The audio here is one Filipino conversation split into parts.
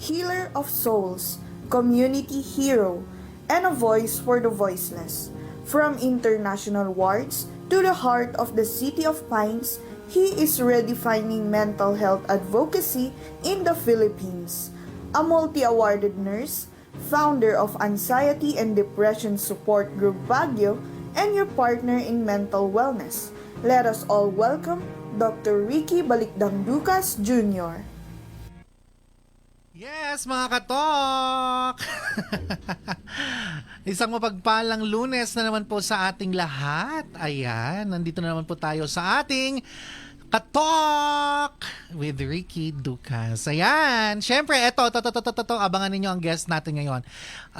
healer of souls, community hero, and a voice for the voiceless. From international wards to the heart of the City of Pines, he is redefining mental health advocacy in the Philippines. A multi-awarded nurse, founder of Anxiety and Depression Support Group Baguio, and your partner in mental wellness. Let us all welcome Dr. Ricky Balikdang Ducas Jr. Yes, mga katok! Isang mapagpalang Lunes na naman po sa ating lahat. Ayan, nandito na naman po tayo sa ating Katok with Ricky Ducas. Ayan, syempre, eto, abangan ninyo ang guest natin ngayon.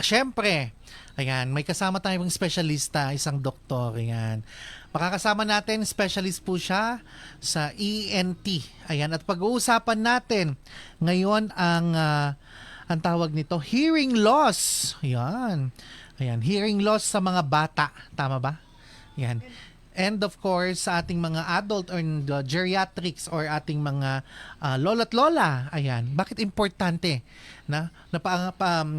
Syempre, ayan, may kasama tayong specialista, isang doktor, ayan. Makakasama natin, specialist po siya sa ENT. Ayan, at pag-uusapan natin ngayon ang tawag nito, hearing loss. Ayan. Ayan, hearing loss sa mga bata. Tama ba? Ayan. And of course, sa ating mga adult or geriatrics or ating mga lolo't lola, ayan, bakit importante na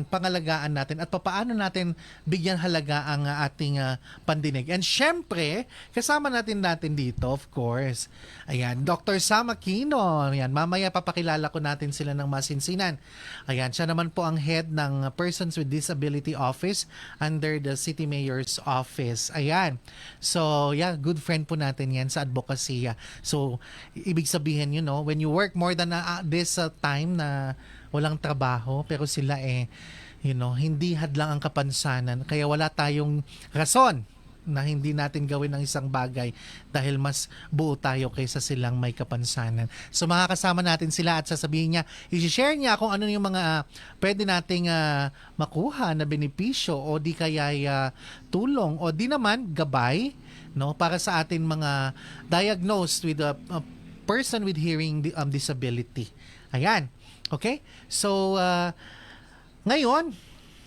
pangalagaan natin at papaano natin bigyan halaga ang ating pandinig. And syempre, kasama natin dito, of course, ayan, Dr. Sam Aquino. Ayan, mamaya papakilala ko natin sila ng masinsinan. Ayan, siya naman po ang head ng Persons with Disability Office under the City Mayor's Office. Ayan. So, yeah, good friend po natin yan sa advocacy. So, ibig sabihin, when you work more than this time na walang trabaho, pero sila hindi hadlang ang kapansanan. Kaya wala tayong rason na hindi natin gawin ang isang bagay dahil mas buo tayo kaysa silang may kapansanan. So makakasama natin sila at sasabihin niya, i-share niya kung ano yung mga pwede nating makuha na benepisyo o di kaya tulong o di naman gabay, no, para sa atin mga diagnosed with a person with hearing disability. Ayan. Okay? So, ngayon,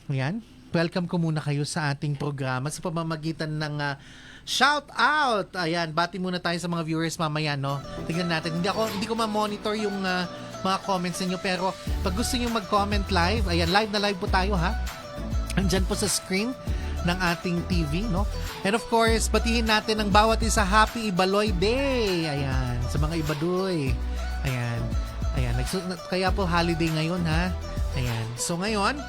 ayan, welcome ko muna kayo sa ating programa sa pamamagitan ng shout out. Ayan, bati muna tayo sa mga viewers mamaya, no? Tingnan natin. Hindi ko ma-monitor yung mga comments niyo, pero pag gusto niyo mag-comment live, ayan, live na live po tayo, ha? Andyan po sa screen ng ating TV, no? And of course, batiin natin ang bawat isa Happy Ibaloy Day. Ayan, sa mga Ibadoy. Ayan. Ayan, kaya po holiday ngayon, ha? Ayan. So ngayon,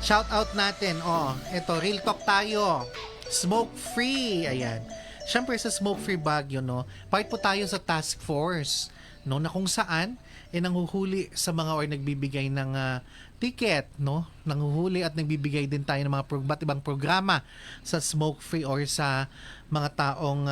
shout out natin. Ito, real talk tayo. Smoke free. Ayan. Syempre sa Smoke Free Baguio, no? Part po tayo sa task force, no? Na kung saan nanghuhuli sa mga or nagbibigay ng ticket, no? Nanghuhuli at nagbibigay din tayo ng mga ba't ibang programa sa smoke free or sa mga taong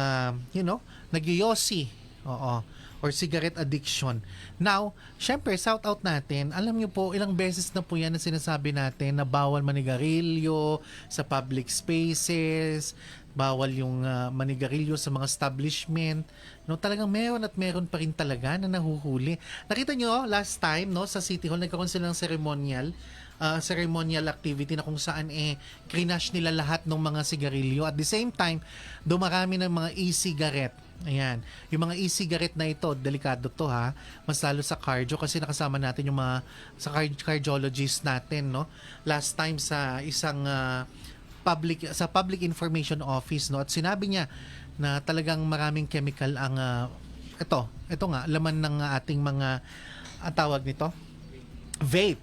nagyoyosi. Oo. Or cigarette addiction. Now, syempre, shout out natin. Alam niyo po, ilang beses na po yan na sinasabi natin na bawal manigarilyo sa public spaces, bawal yung manigarilyo sa mga establishment. No, talagang meron pa rin talaga na nahuhuli. Nakita nyo, last time, no, sa City Hall, nagkaroon silang ceremonial activity na kung saan krinash nila lahat ng mga sigarilyo. At the same time, dumarami ng mga e-cigarette. Ayan. Yung mga e-cigarette na ito, delikado to, ha. Mas lalo sa cardio kasi nakasama natin yung mga sa cardiologist natin, no. Last time sa isang public information office, no, at sinabi niya na talagang maraming chemical ang ito nga laman ng ating mga tawag nito, vape.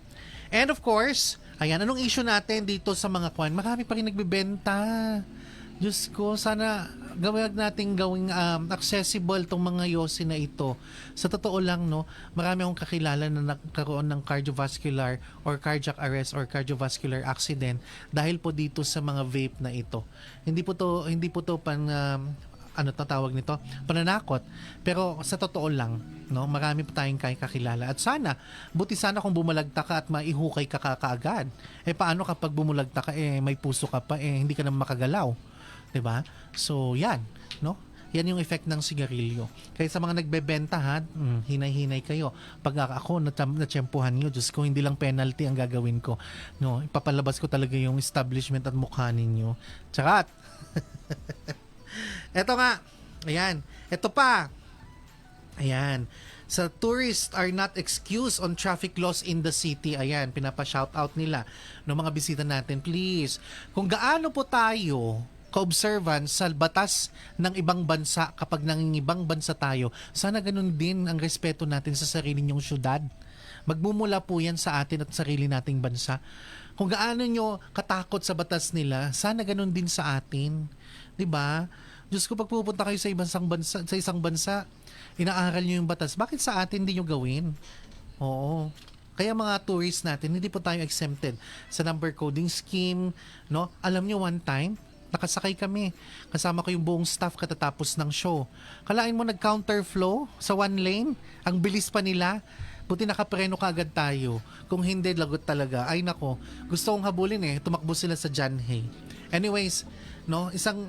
And of course, ayan, anong issue natin dito sa mga kwan? Marami pa rin nagbebenta. Diyos ko, sana gawing accessible tong mga yosi na ito. Sa totoo lang, no, marami akong kakilala na nagkaroon ng cardiovascular or cardiac arrest or cardiovascular accident dahil po dito sa mga vape na ito. Hindi po to tawag nito? Pananakot. Pero sa totoo lang, no, marami pa tayong kakilala. At buti sana kung bumulagta ka at maihukay ka kaagad. Paano kapag bumulagta ka, may puso ka pa, hindi ka na makagalaw. 'Di ba? So, yan, no? Yan yung effect ng sigarilyo. Kaya sa mga nagbebenta, ha, hinay-hinay kayo. Pag ako natsyempuhan nyo, Diyos ko, hindi lang penalty ang gagawin ko. No, ipapalabas ko talaga yung establishment at mukha ninyo. Charat! Eto nga. Ayan. Eto pa. Ayan. Sa tourists are not excused on traffic laws in the city. Ayan, pinapa-shoutout nila ng mga bisita natin. Please, kung gaano po tayo ka-observant sa batas ng ibang bansa kapag nangingibang bansa tayo, sana ganun din ang respeto natin sa sarili niyong syudad. Magmumula po yan sa atin at sarili nating bansa. Kung gaano nyo katakot sa batas nila, sana ganun din sa atin. 'Di ba? Diyos ko, pag pupunta kayo sa isang bansa, inaaral nyo yung batas. Bakit sa atin hindi nyo gawin? Oo. Kaya mga tourists natin, hindi po tayo exempted sa number coding scheme, no? Alam nyo, one time, nakasakay kami. Kasama ko yung buong staff katatapos ng show. Kalain mo nag-counterflow sa one lane? Ang bilis pa nila. Buti nakapreno kaagad tayo. Kung hindi, lagot talaga. Ay nako, gusto kong habulin tumakbo sila sa John Hay. Anyways, no, isang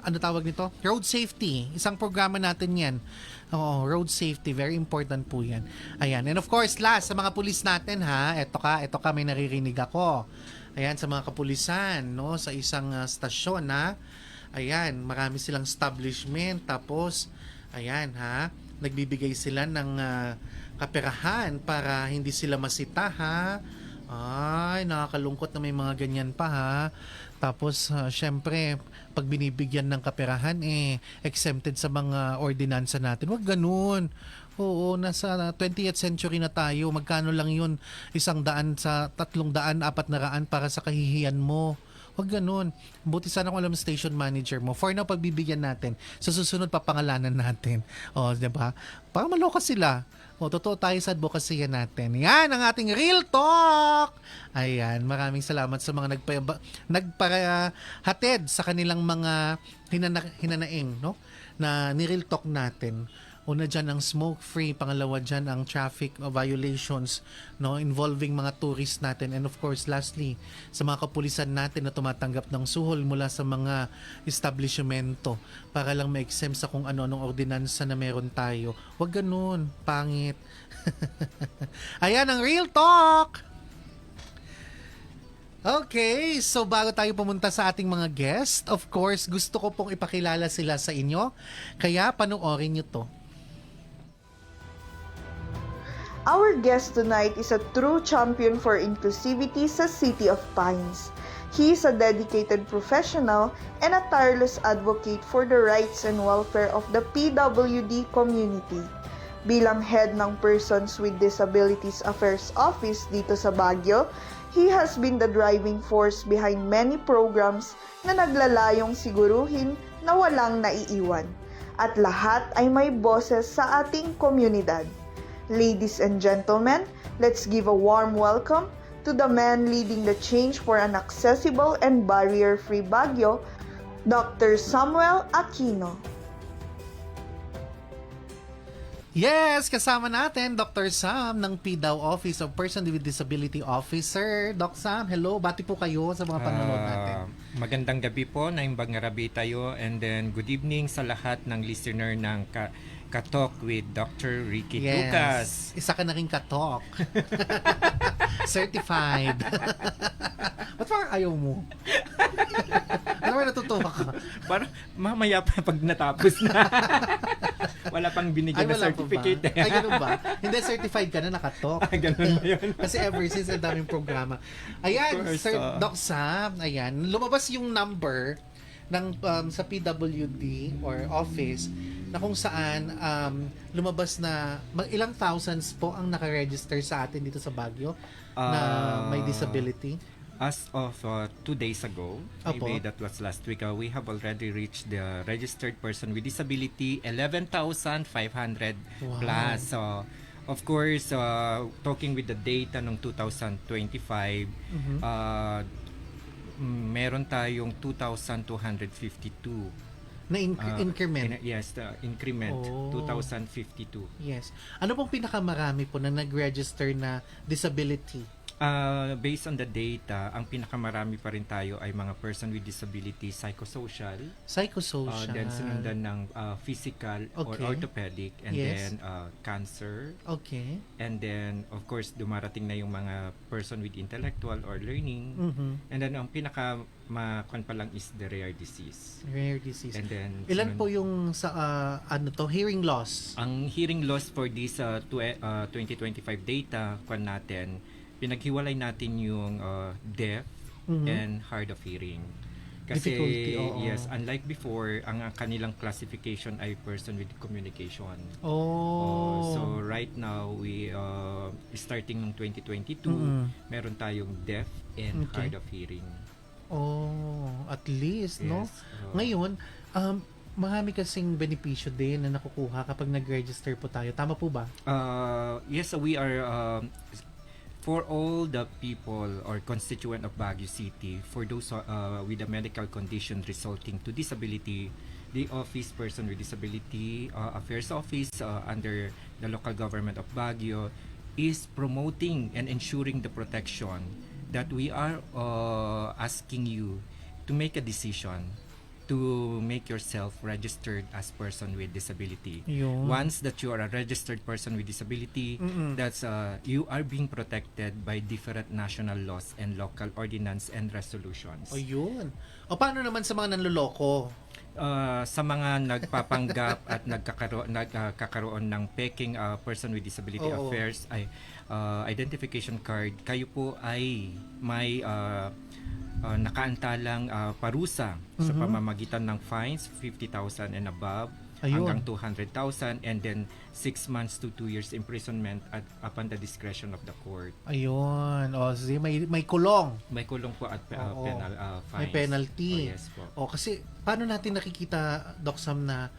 ano tawag nito? Road safety. Isang programa natin 'yan. Oo, road safety, very important po 'yan. Ayan. And of course, last sa mga pulis natin ha. Ito ka may naririnig ako. Ayan, sa mga kapulisan, no, sa isang stasyon ha. Ayan, marami silang establishment, tapos ayan ha, nagbibigay sila ng kaperahan para hindi sila masita ha. Ay, nakakalungkot na may mga ganyan pa ha. Tapos, syempre, pag binibigyan ng kaperahan, exempted sa mga ordinansa natin. Huwag ganun. Oo, nasa 20th century na tayo. Magkano lang yun? 100 sa 300, 400 para sa kahihiyan mo. Huwag ganun. Buti sana kung alam station manager mo. For now, pagbibigyan natin. Sa susunod, papangalanan natin. O, diba? Para maloka sila. O, totoo tayo sa advocacy natin. Yan ang ating Real Talk! Ayan, maraming salamat sa mga nagpahatid sa kanilang mga hinanaing, no? Na ni-Real Talk natin. Una dyan ang smoke-free, pangalawa dyan ang traffic violations, no, involving mga tourists natin, and of course lastly sa mga kapulisan natin na tumatanggap ng suhol mula sa mga establishmento para lang ma-exempt sa kung ano-anong ordinansa na meron tayo. Huwag ganun, pangit. Ayan ang Real Talk! Okay, so bago tayo pumunta sa ating mga guest, of course gusto ko pong ipakilala sila sa inyo, kaya panoorin nyo to. Our guest tonight is a true champion for inclusivity sa City of Pines. He is a dedicated professional and a tireless advocate for the rights and welfare of the PWD community. Bilang head ng Persons with Disabilities Affairs Office dito sa Baguio, he has been the driving force behind many programs na naglalayong siguruhin na walang naiiwan. At lahat ay may boses sa ating komunidad. Ladies and gentlemen, let's give a warm welcome to the man leading the change for an accessible and barrier-free Baguio, Dr. Samuel Aquino. Yes, kasama natin Dr. Sam ng PDAO Office of Person with Disability Officer. Doc Sam, hello. Bati po kayo sa mga panonood natin. Magandang gabi po, naimbang ngarabi tayo, and then good evening sa lahat ng listener ng Katok with Dr. Ricky Lucas. Isa ka na rin katok. Certified. Ba't parang ayaw mo? Ano ba natutuwa ka? Parang mamaya pa pag natapos na. Wala pang binigyan na certificate. Ay, ganun ba? Hindi, certified ka na nakatok. Ganun ba yun? Kasi ever since, ang daming programa. Ayan, course, Sir Doc Sam, ayan, lumabas yung number ng sa PWD or office na kung saan lumabas na ilang thousands po ang nakaregister sa atin dito sa Baguio na may disability. As of 2 days ago, maybe that was last week, we have already reached the registered person with disability 11,500 plus. So, of course, talking with the data ng 2025, meron tayong 2,252 Na increment. Yes, the increment, 2,052. Yes. Ano pong pinakamarami po na nag-register na disability? Based on the data, ang pinakamarami pa rin tayo ay mga person with disability, psychosocial, Psychosocial. then sinundan ng physical or Okay. orthopedic, and Yes. then cancer, Okay. and then of course dumarating na yung mga person with intellectual or learning, and then ang pinaka makon pa lang is the rare disease. Rare disease. And then Ilan po yung sa hearing loss? ang hearing loss for this 2025 data kwan natin, pinaghiwalay natin yung deaf and hard of hearing. Kasi Difficulty, oo. yes, unlike before, ang kanilang classification ay person with communication. So right now we starting ng 2022, meron tayong deaf and Okay. hard of hearing. At least, no? Yes. Ngayon, marami kasing benepisyo din na nakukuha kapag nag-register po tayo. Tama po ba? Yes, we are for all the people or constituent of Baguio City, for those with a medical condition resulting to disability, the Office Person with Disability Affairs Office under the local government of Baguio is promoting and ensuring the protection that we are asking you to make a decision to make yourself registered as person with disability. Yun. Once that you are a registered person with disability, that's you are being protected by different national laws and local ordinance and resolutions. O yun. O paano naman sa mga nanloloko? Sa mga nagpapanggap at nagkakaroon ng peking person with disability Oo. affairs ay identification card, kayo po ay may nakaantalang parusa sa pamamagitan ng fines 50,000 and above Ayun. hanggang 200,000, and then 6 months to 2 years imprisonment upon the discretion of the court. Ayun. O, sige, may kulong. May kulong po at Oo. fines. May penalty. Yes po. O, kasi paano natin nakikita, Doc Sam, na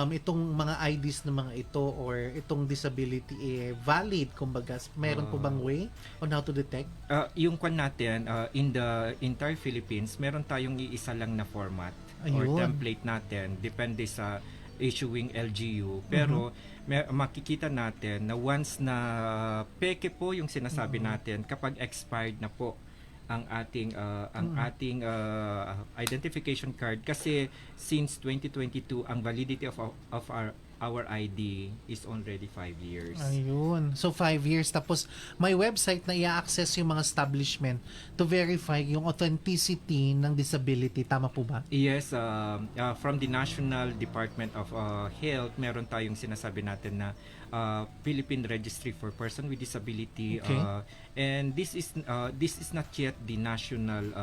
itong mga IDs ng mga ito or itong disability valid, kumbaga, meron po bang way on how to detect? Yung kwan natin, in the entire Philippines, meron tayong iisa lang na format or Ayun. template natin, depende sa issuing LGU. Pero makikita natin na once na peke po yung sinasabi natin, kapag expired na po ang ating identification card, kasi since 2022 ang validity of our ID is already 5 years. Ayun. So, 5 years. Tapos, may website na i-access yung mga establishment to verify yung authenticity ng disability. Tama po ba? Yes, from the National Department of Health, meron tayong sinasabi natin na Philippine Registry for Person with Disability, Okay. and this is not yet the national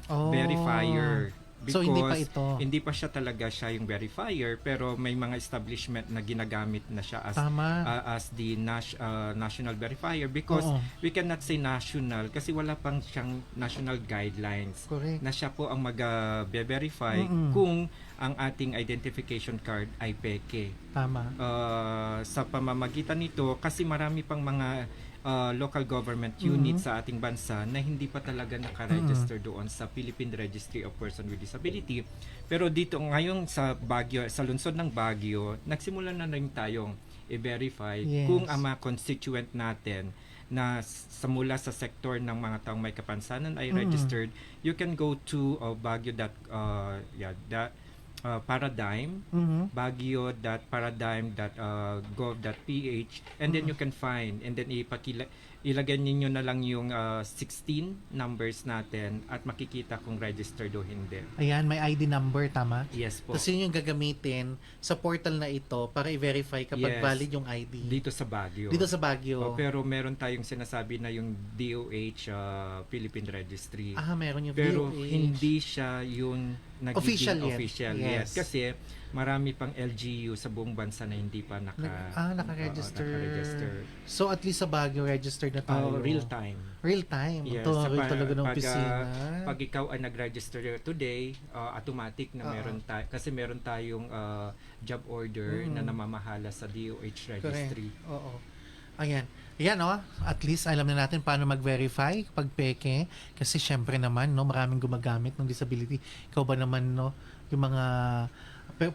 Oh. verifier. So, hindi pa ito. Hindi pa siya talaga yung verifier, pero may mga establishment na ginagamit na siya as Tama. as the national verifier, because Oo. we cannot say national kasi wala pang siyang national guidelines Correct. na siya po ang mag-verify kung ang ating identification card ay peke. Tama. Sa pamamagitan nito, kasi marami pang mga local government unit sa ating bansa na hindi pa talaga nakaregister doon sa Philippine Registry of Person with Disability. Pero dito ngayon sa Baguio, sa lungsod ng Baguio, nagsimula na rin tayong i-verify Yes. kung ang mga constituent natin na mula sa sektor ng mga taong may kapansanan ay registered. You can go to Paradigm, baguio.paradigm.gov.ph, and then you can find, and then ilagay ninyo na lang yung 16 numbers natin at makikita kung registered o hindi. Ayan, may ID number, tama? Yes po. Tapos yun yung gagamitin sa portal na ito para i-verify kapag Yes. valid yung ID. Dito sa Baguio. Dito sa Baguio. Pero meron tayong sinasabi na yung DOH Philippine Registry. Meron yung Pero VOH. hindi siya yung nagiging Official yet. yet. Kasi marami pang LGU sa buong bansa na hindi pa naka-register. naka-register. So at least sa Baguio registered na tayo. Real time. Real time. Yes, Ito, sa real talaga ng pag, opisina. pag ikaw ay nag-register today, automatic na meron tayo, kasi meron tayong job order na namamahala sa DOH registry. Correct. Oo. Ayan. Ayan, at least alam na natin paano mag-verify pag peke. Kasi syempre naman, maraming gumagamit ng disability. Ikaw ba naman, yung mga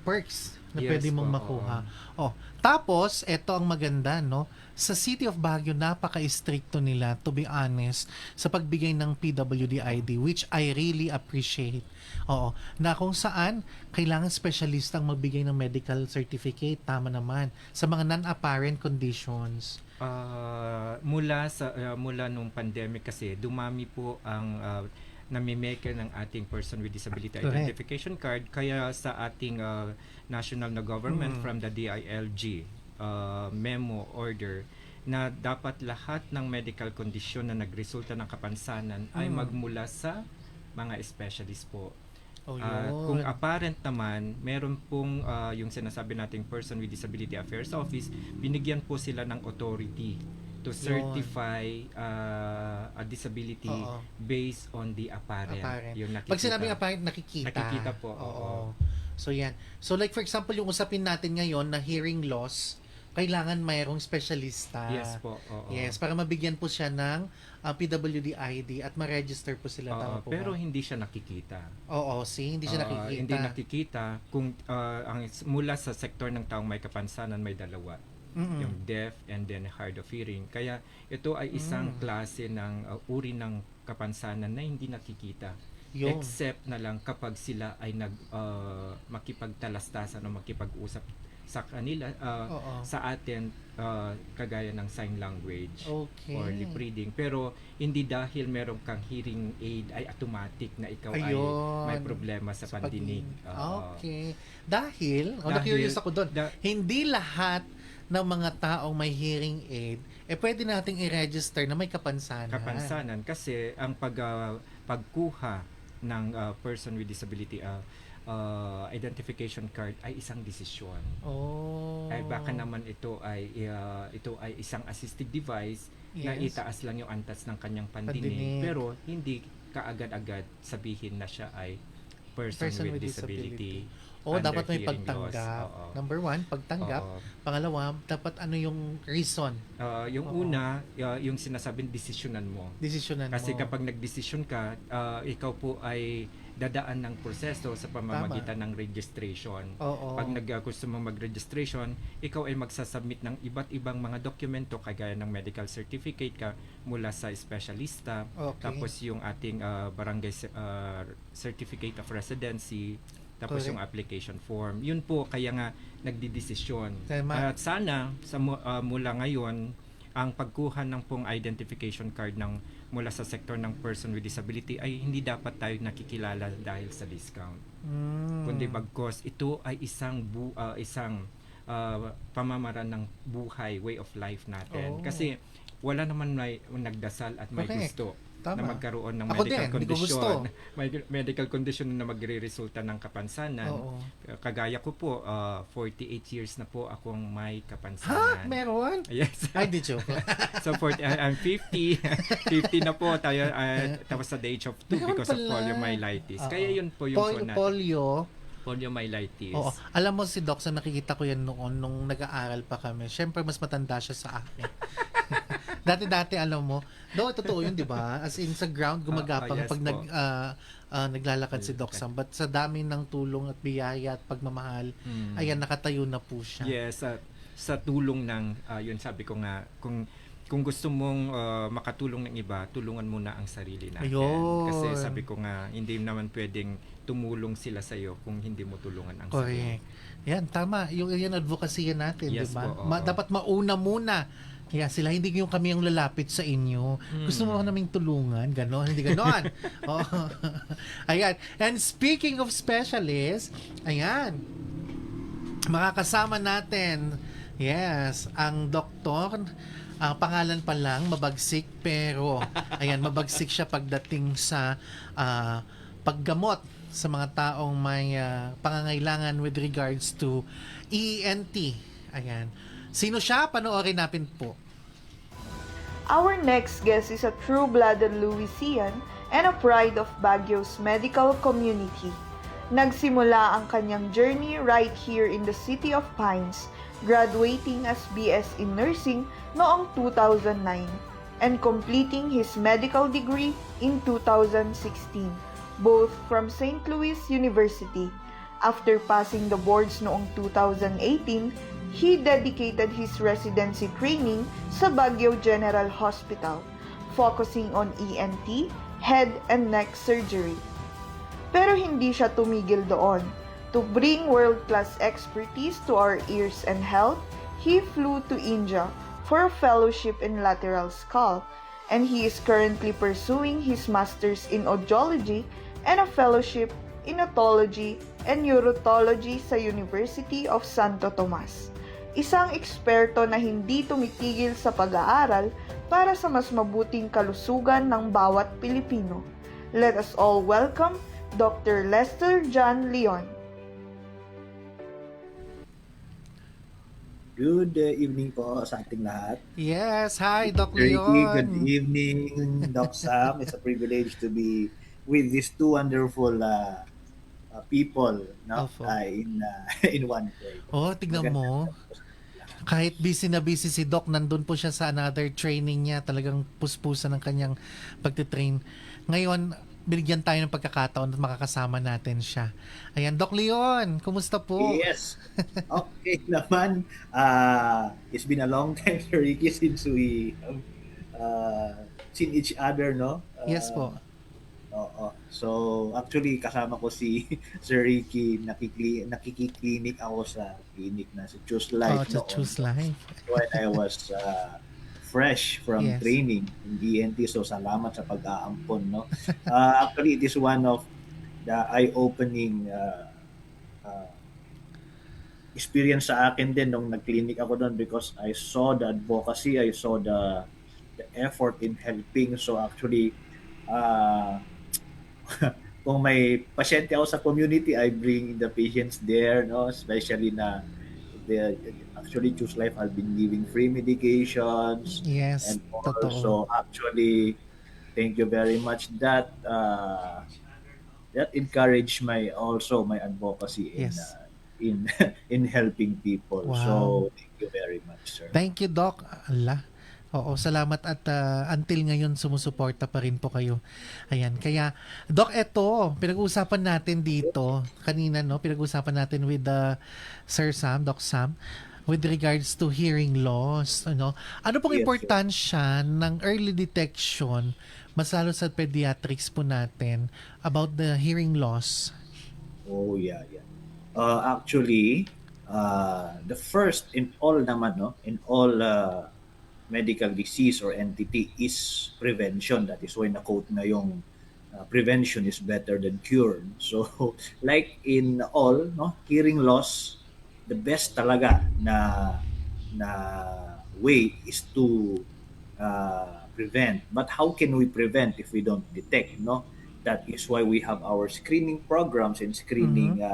perks na Yes pwede mong po, makuha. Oh, tapos ito ang maganda, no? Sa City of Baguio, napaka-stricto nila, to be honest, sa pagbigay ng PWD ID, which I really appreciate. Oo, na kung saan kailangan specialist ang magbigay ng medical certificate, tama naman, sa mga non-apparent conditions. Mula nung pandemic kasi dumami po ang namimeke ng ating person with disability Correct. identification card, kaya sa ating national na government from the DILG memo order na dapat lahat ng medical condition na nagresulta ng kapansanan ay magmula sa mga specialist po. Oh, Kung apparent naman, meron pong yung sinasabi nating Person with Disability Affairs Office, binigyan po sila ng authority to certify a disability Oo. based on the apparent. Yung nakikita. Pag sinabing apparent, nakikita. Nakikita po, Oo. So yan. So like for example, yung usapin natin ngayon na hearing loss, kailangan mayroong specialista. Yes po. Oo. Yes, para mabigyan po siya ng PWD ID at ma-register po sila. Oo, Tama po pero ba? hindi siya nakikita. Oo, hindi siya nakikita. Hindi nakikita kung mula sa sektor ng taong may kapansanan may dalawa. Yung deaf and then hard of hearing. Kaya ito ay isang klase ng uri ng kapansanan na hindi nakikita. Yun. Except na lang kapag sila ay makipagtalastasan o makipag-usap sa kanila, Oo. sa atin, kagaya ng sign language Okay. or lip reading. Pero hindi dahil meron kang hearing aid ay automatic na ikaw ay Ayun. may problema sa pandinig. Okay. Dahil na-curious ako doon, hindi lahat ng mga taong may hearing aid, pwede nating i-register na may kapansanan. Kapansanan kasi ang pagkuha ng person with disability identification card ay isang desisyon. Oh. Ay baka naman ito ay isang assistive device na Yes. itaas lang yung antas ng kanyang pandinig, pero hindi kaagad-agad sabihin na siya ay person with disability. Dapat may under hearing pagtanggap. loss. Oo. Number 1, pagtanggap. Oo. Pangalawa, dapat ano yung reason. Yung Oo. una, yung sinasabing desisyonan mo. Desisyonan Kasi mo. kapag nagdesisyon ka, ikaw po ay dadaan ng proseso sa pamamagitan ng registration. Oo. Pag gusto mo mag-registration, ikaw ay magsasubmit ng iba't ibang mga dokumento kagaya ng medical certificate ka mula sa espesyalista, Okay. tapos yung ating barangay certificate of residency, tapos Correct. yung application form. Yun po kaya nga nagdidesisyon. Tama. At sana mula ngayon ang pagkuha ng pong identification card mula sa sektor ng person with disability ay hindi dapat tayo nakikilala dahil sa discount. Kundi bagkos ito ay isang pamamaraan ng buhay, way of life natin. Oh. Kasi wala naman may nagdasal at may Correct. gusto Tama. na magkaroon ng Ako medical din, hindi ko gusto. condition. May medical condition na magre-resulta ng kapansanan. Oo. Kagaya ko po, 48 years na po akong may Ha? kapansanan. Meron? Yes. Ay, di joke. So I'm 50. 50 na po tayo tapos at the age of 2 Meron because of pala. poliomyelitis. Oo. Kaya yun po yung po natin. Poliomyelitis. Oo. Alam mo si Doc, sa nakikita ko yan noon nung nag-aaral pa kami. Siyempre, mas matanda siya sa akin. Dati-dati, alam mo. Totoo yun, di ba? As in, sa ground, gumagapang yes pag po. naglalakad si Doc Sam. But sa dami ng tulong at biyaya at pagmamahal, ayan, nakatayo na po siya. Yes, sa tulong ng, yun sabi ko nga, kung gusto mong makatulong ng iba, tulungan muna ang sarili natin. Ayun. Kasi sabi ko nga, hindi naman pwedeng tumulong sila sa iyo kung hindi mo tulungan ang Correct. sarili. Yan, tama. Yung advocacy natin, Yes di ba? po, oo. Dapat mauna muna. Kaya sila, hindi yung kami yung lalapit sa inyo. Gusto mo naming tulungan? Ganon, hindi ganon. Oo. Ayan. And speaking of specialists, ayan, makakasama natin, yes, ang doktor, ang pangalan pa lang, mabagsik, pero, ayan, mabagsik siya pagdating sa paggamot sa mga taong may pangangailangan with regards to ENT. Ayan. Sino siya? Panoorin natin po. Our next guest is a true-blooded Louisian and a pride of Baguio's medical community. Nagsimula ang kanyang journey right here in the City of Pines, graduating as BS in Nursing noong 2009 and completing his medical degree in 2016, both from St. Louis University. After passing the boards noong 2018, he dedicated his residency training sa Baguio General Hospital, focusing on ENT, head and neck surgery. Pero hindi siya tumigil doon. To bring world-class expertise to our ears and health, he flew to India for a fellowship in lateral skull, and he is currently pursuing his master's in audiology and a fellowship in otology and neurotology sa University of Santo Tomas. Isang eksperto na hindi tumitigil sa pag-aaral para sa mas mabuting kalusugan ng bawat Pilipino. Let us all welcome Dr. Lester John Leon. Good evening po sa ating lahat. Yes, hi Doc Ricky, good Leon. evening, Doc Sam. It's a privilege to be with these two wonderful people, no? Opo. In one day. Oh, tignan mo. Kahit busy na busy si Doc, nandun po siya sa another training niya. Talagang puspusan ng kanyang pagtitrain. Ngayon, binigyan tayo ng pagkakataon at makakasama natin siya. Ayan, Doc Leon, kumusta po? Yes. Okay naman. It's been a long time, Sir Ricky, since we seen each other, no? Yes po. Oo. So, actually, kasama ko si Sir Ricky. Nakikiklinik ako sa clinic na sa Choose Oh, Life to choose life. when I was fresh from Yes. training in ENT. So, salamat sa pag-aampon, no? Actually, it is one of the eye-opening experience sa akin din nung nag-clinic ako doon because I saw the advocacy, I saw the effort in helping. So, actually, kung may pasyente ako sa community, I bring the patients there, no? Especially na actually Choose Life has been giving free medications Yes, and totoo. also actually thank you very much that that encouraged my advocacy in Yes. in in helping people. Wow. So thank you very much, sir. Thank you, Doc. Allah. Oo, salamat at until ngayon sumusuporta pa rin po kayo. Ayan, kaya Doc, eto, pinag-uusapan natin dito kanina, no? Pinag-uusapan natin with Sir Sam, Doc Sam, with regards to hearing loss, ano? Ano pong Yes, importansya ng early detection, mas lalo sa pediatrics po natin, about the hearing loss? Oh, yeah, yeah. Actually, the first in all naman, no, in all medical disease or entity is prevention. That is why na-quote na yung prevention is better than cure. So, like in all, no, hearing loss, the best talaga na way is to prevent. But how can we prevent if we don't detect, no? That is why we have our screening programs and screening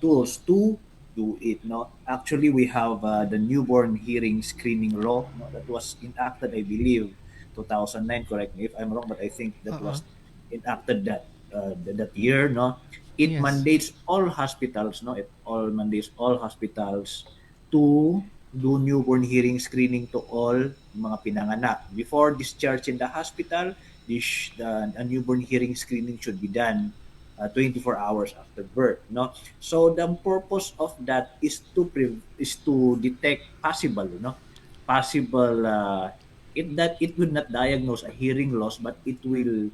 tools to do it, no? Actually, we have the newborn hearing screening law, no? That was enacted, I believe, 2009. Correct me if I'm wrong, but I think that was enacted that year, no? It Yes. mandates all hospitals, no? It all mandates all hospitals to do newborn hearing screening to all mga pinanganak. Before discharge in the hospital, a newborn hearing screening should be done 24 hours after birth, no? So the purpose of that is to detect possible it will not diagnose a hearing loss, but it will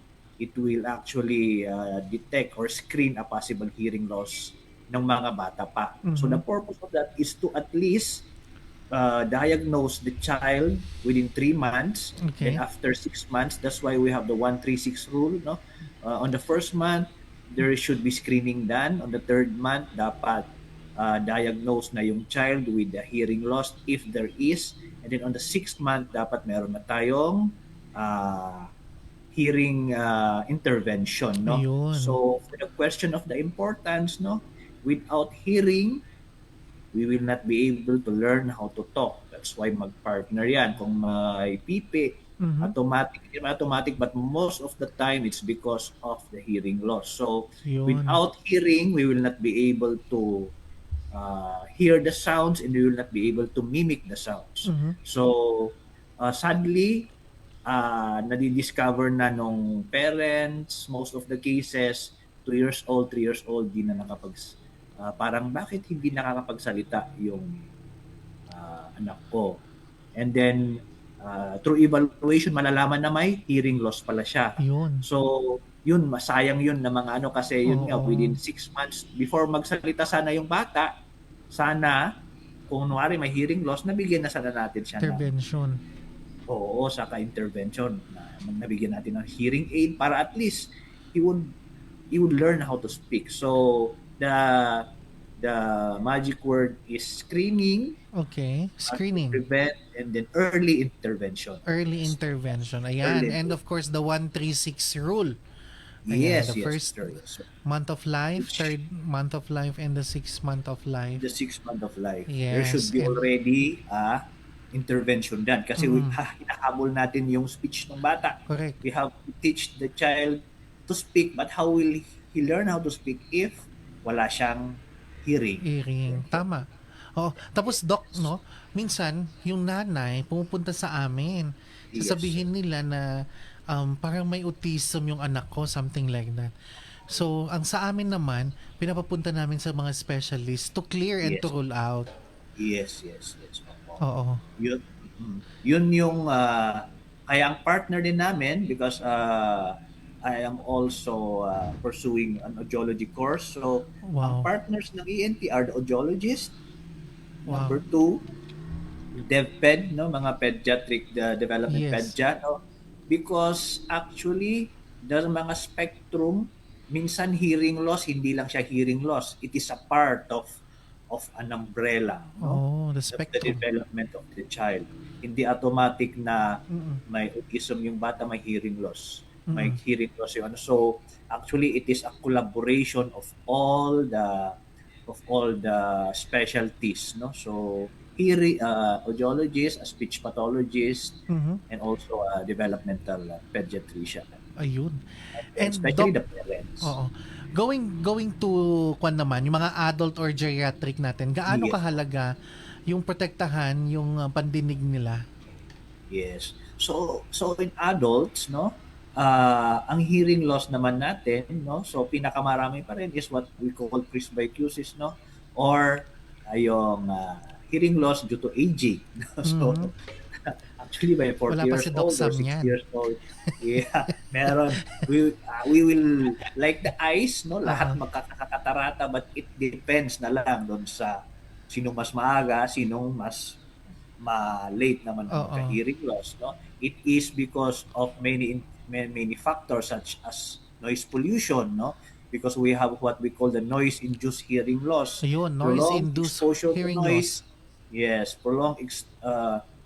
actually detect or screen a possible hearing loss ng mga bata pa. So the purpose of that is to at least diagnose the child within 3 months. Okay. And after 6 months, that's why we have the 1-3-6 rule, no? On the first month, there should be screening done. On the third month, dapat diagnose na yung child with the hearing loss if there is. And then on the 6th month, dapat meron na tayong hearing intervention, no? Ayun. So for the question of the importance, no, without hearing, we will not be able to learn how to talk. That's why mag-partner yan. Kung may pipi, automatic, but most of the time it's because of the hearing loss. So Yun. without hearing, we will not be able to hear the sounds, and we will not be able to mimic the sounds. So sadly, nadidiscover na nung parents, most of the cases, 2 years old, 3 years old, di na parang bakit hindi nakakapagsalita yung anak ko. And then, through evaluation, malalaman na may hearing loss pala siya. Yun. So, yun, masayang yun na mga ano kasi yun nga, Oo. within 6 months, before magsalita sana yung bata, sana, kung nuwari may hearing loss, nabigyan na sana natin siya ng Intervention. oo, saka intervention na nabigyan natin ng hearing aid para at least he would learn how to speak. So the magic word is screening, Okay. Screening. prevent, and then early intervention. Early intervention. Ayan. Early And of course, the 136 rule. Ayan, Yes, the yes, first sir. So, month of life, third month of life, and the 6th month of life. the 6 month of life. Yes, There should be and- already intervention done kasi hinahabol natin yung speech ng bata. Correct. We have to teach the child to speak, but how will he learn how to speak if wala siyang hearing? Hearing. Tama. Oh, tapos doc, no? Minsan, yung nanay pumupunta sa amin. Yes. Sasabihin nila na parang may autism yung anak ko, something like that. So, ang sa amin naman, pinapapunta namin sa mga specialists to clear and Yes. to rule out. Yes. Oo. Yun yung kaya ang partner din namin because I am also pursuing an audiology course. So, Wow. ang partners ng ENT are the audiologist. Wow. Number 2, DevPed, no, mga pediatric development Yes. pedja, no? Because actually, the mga spectrum, minsan hearing loss, hindi lang siya hearing loss. It is a part of an umbrella, no? Oh, the The spectrum. development of the child. Hindi automatic na Mm-mm. may autism yung bata, may hearing loss. May Mm-mm. hearing loss yung ano. So, actually, it is a collaboration of all the specialties, no? So, hearing, audiologist, a speech pathologist, Mhm. and also a developmental pediatrician. Ayun. And Especially doc, the parents. oo. Going to kwan naman, yung mga adult or geriatric natin, gaano Yes. kahalaga yung protektahan yung pandinig nila? Yes. So in adults, no, ang hearing loss naman natin, no, so pinakamarami pa rin is what we call presbycusis, no, or yung hearing loss due to aging. So, Mhm. actually by 40 Wala pa years si Doc old or Sam 60 yan. years old, yeah, meron. We will, like the eyes, no, lahat magkakatarata, but it depends na lang doon sa sino mas maaga, sinong mas late naman ang Oo. hearing loss, no. It is because of many factors such as noise pollution, no, because we have what we call the noise induced hearing loss. Ayun, Prolonged noise-induced exposure to hearing noise. loss. Yes, prolonged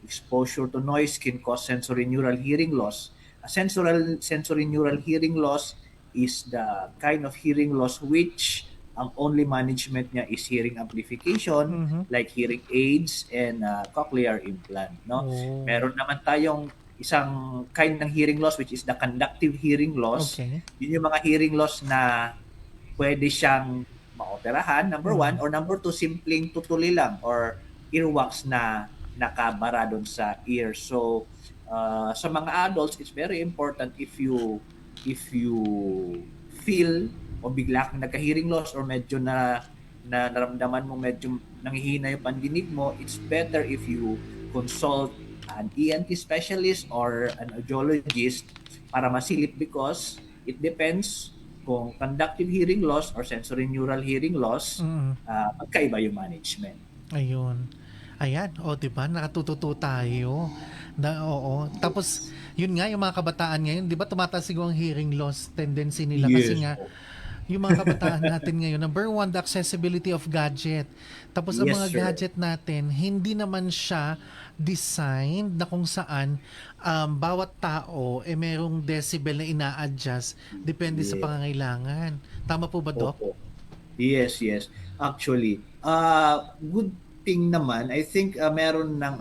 exposure to noise can cause sensory neural hearing loss. A sensory neural hearing loss is the kind of hearing loss which ang only management niya is hearing amplification, Mhm. like hearing aids and cochlear implant, no. Oh. Meron naman tayong isang kind ng hearing loss which is the conductive hearing loss. Okay. Yun yung mga hearing loss na pwede siyang maoperahan, number 1, or number 2, simpleng tutuli lang or earwax na nakabara doon sa ear. So, sa mga adults, it's very important if you feel o bigla kang nagka-hearing loss or medyo na naramdaman mo medyo nanghihina yung pandinig mo, it's better if you consult an ENT specialist or an audiologist para masilip because it depends kung conductive hearing loss or sensory neural hearing loss, Mm. magkaiba yung management. Ayun. Ayan, o di ba nakatututo tayo. Oo. Tapos yun nga yung mga kabataan ngayon, di ba tumataas siguro ang hearing loss tendency nila kasi nga yung mga kabataan natin ngayon, number 1, the accessibility of gadget. Tapos ang Yes, mga sir. gadget natin, hindi naman siya designed na kung saan bawat tao merong decibel na ina-adjust depende sa Yeah. pangangailangan. Tama po ba, Doc? Opo. Yes. Actually, good thing naman, I think meron ng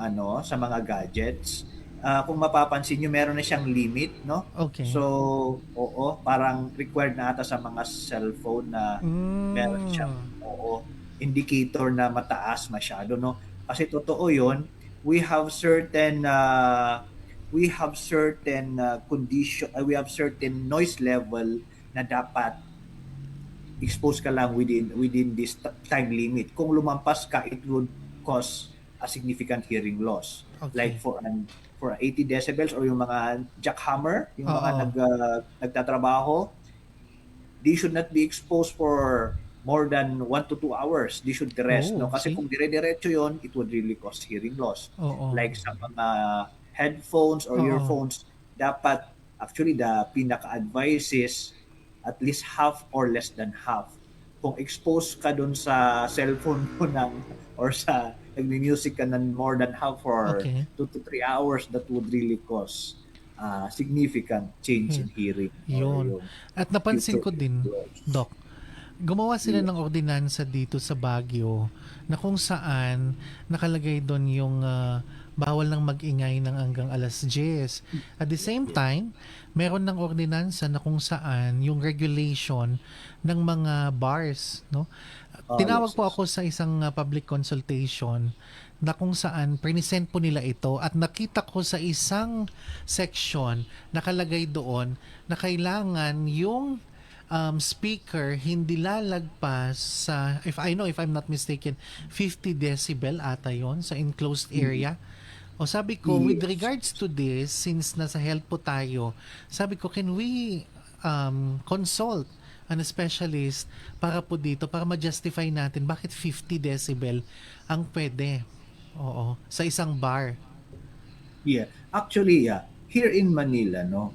sa mga gadgets. Kung mapapansin nyo, meron na siyang limit, no? Okay. So, oo, parang required na ata sa mga cellphone na meron siyang indicator na mataas masyado, no? Kasi totoo 'yon. We have certain condition, we have certain noise level na dapat expose ka lang within this time limit. Kung lumampas ka, it would cause a significant hearing loss. Okay. Like for 80 decibels or yung mga jackhammer, yung mga nagtatrabaho, they should not be exposed for more than 1 to 2 hours. They should rest, Oh, no? Kasi see? kung dire-diretso yon, it would really cause hearing loss. Oo. Like sa mga headphones or Oo. earphones, dapat actually the pinaka-advice is at least half or less than half. Kung exposed ka dun sa cellphone mo or sa nagmi-music ka ng more than half for Okay. 2 to 3 hours, that would really cause significant change in hearing. or Yun. yung At napansin future ko din, loss. Doc, gumawa sila ng ordinansa dito sa Baguio na kung saan nakalagay doon yung bawal ng mag-ingay ng hanggang alas 10. At the same time, meron ng ordinansa na kung saan yung regulation ng mga bars, no? Tinawag Yes, po yes. ako sa isang public consultation na kung saan present po nila ito at nakita ko sa isang section nakalagay doon na kailangan yung speaker hindi lalagpas sa, if I'm not mistaken, 50 decibel ata yon sa enclosed area. O sabi ko, with Yes. regards to this, since nasa health po tayo, sabi ko, can we consult an specialist para po dito, para ma-justify natin bakit 50 decibel ang pwede. Oo, sa isang bar. Yeah. Actually, yeah. Here in Manila, no,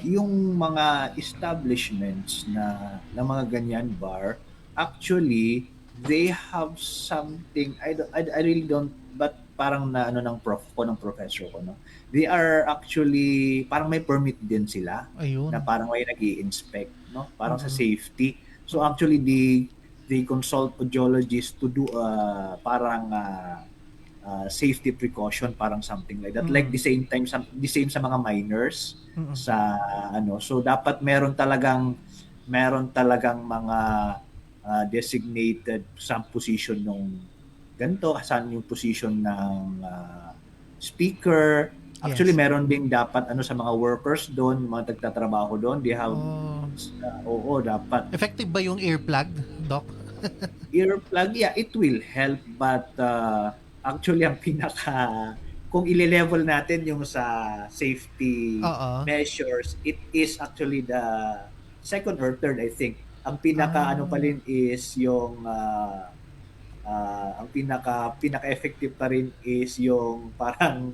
yung mga establishments na mga ganyan bar, actually, they have something, I really don't, but parang na ano ng professor ko, no. They are actually parang may permit din sila Ayun. na parang may nag-i-inspect, no, parang sa Mhm. safety. So actually they consult audiologists to do parang safety precaution, parang something like that. Like the same time the same sa mga minors Mm-mm. sa ano. So dapat meron talagang mga designated sa position nung ganito, saan yung position ng speaker. Actually, Yes. meron ding dapat ano sa mga workers doon, mga nagtatrabaho doon, they have Oh, oo, dapat effective ba yung earplug, Doc? earplug. Yeah, it will help, but actually ang kung ile-level natin yung sa safety Oo. measures, it is actually the second or third, I think. Ang ano pa Ah. rin is yung ang pinaka-effective pa rin is yung parang